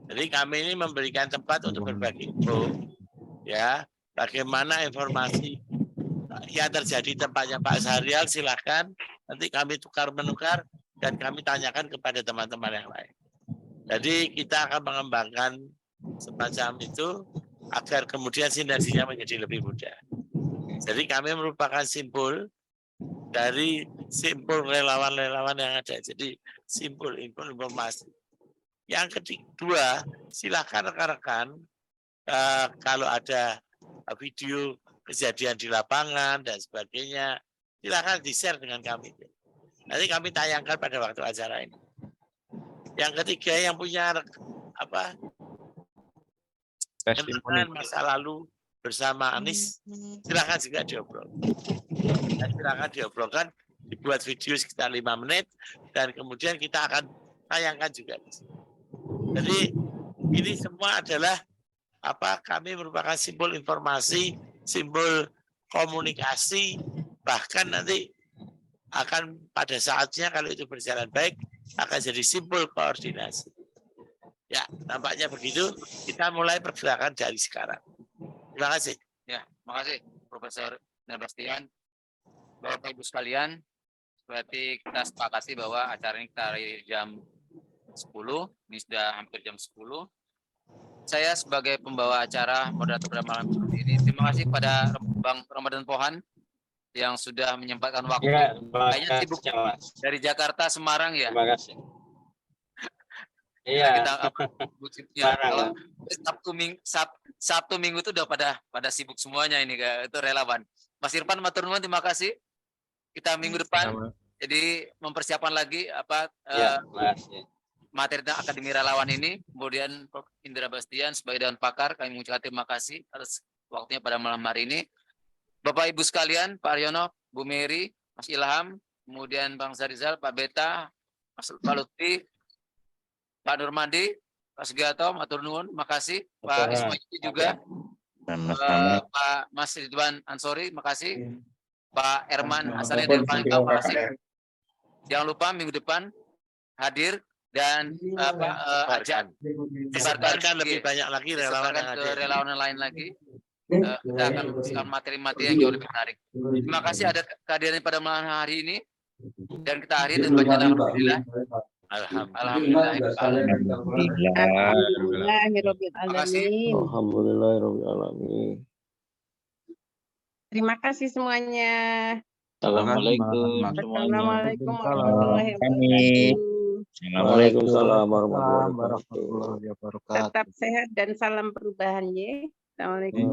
Jadi kami ini memberikan tempat untuk berbagi info ya. Bagaimana informasi yang terjadi tempatnya Pak Syahrial, silakan nanti kami tukar-menukar dan kami tanyakan kepada teman-teman yang lain. Jadi kita akan mengembangkan semacam itu agar kemudian sinerginya menjadi lebih mudah. Jadi kami merupakan simpul dari simpul relawan-relawan yang ada. Jadi simpul informasi. Yang kedua, silakan rekan-rekan kalau ada video kejadian di lapangan dan sebagainya, silakan di-share dengan kami. Nanti kami tayangkan pada waktu acara ini. Yang ketiga, yang punya kenangan masa lalu bersama Anies, silakan juga diobrol. Silakan diobrolkan, dibuat video sekitar 5 menit, dan kemudian kita akan tayangkan juga. Jadi ini semua adalah kami merupakan simbol informasi, simbol komunikasi, bahkan nanti akan pada saatnya kalau itu berjalan baik akan jadi simbol koordinasi. Ya, nampaknya begitu. Kita mulai pergerakan dari sekarang. Terima kasih. Ya, terima kasih Profesor Bastian. Bapak Ibu sekalian, berarti kita sepakati bahwa acara ini kita dari jam 10, ini sudah hampir jam 10. Saya sebagai pembawa acara moderator pada malam ini, terima kasih pada Bang Ramadan Pohan yang sudah menyempatkan waktu. Ya, kayaknya sibuk dari Jakarta Semarang ya. Terima kasih. Iya. Sabtu Minggu itu udah pada sibuk semuanya ini, itu relawan. Mas Irfan matur nuwun, terima kasih. Kita minggu depan jadi mempersiapkan lagi materi tentang Akademi Relawan ini. Kemudian Prof. Indra Bastian sebagai Dewan Pakar, kami mengucapkan terima kasih atas waktunya pada malam hari ini. Bapak Ibu sekalian, Pak Aryono, Bu Mary, Mas Ilham, kemudian Bang Zarizal, Pak Beta, Mas Lutfi, Pak Nurmandi, Pak Sugiyato, matur nuwun, makasih. Pak Ismail juga, Pak Mas Ridwan Ansori, makasih. Pak Herman Hasanin dan Palembang, makasih. Jangan lupa minggu depan hadir dan disebarkan lebih banyak lagi relawan yang ke relawan lain lagi. Kita akan memberikan materi-materi yang jauh lebih menarik. Terima kasih ada kehadiran pada malam hari ini, dan kita akhiri dengan bacaan alhamdulillah. Alhamdulillahirobbilalamin. Terima kasih semuanya. Assalamualaikum. Assalamualaikum warahmatullahi wabarakatuh. Waalaikumsalam warahmatullahi wabarakatuh. Tetap sehat dan salam perubahan ya. Assalamualaikum.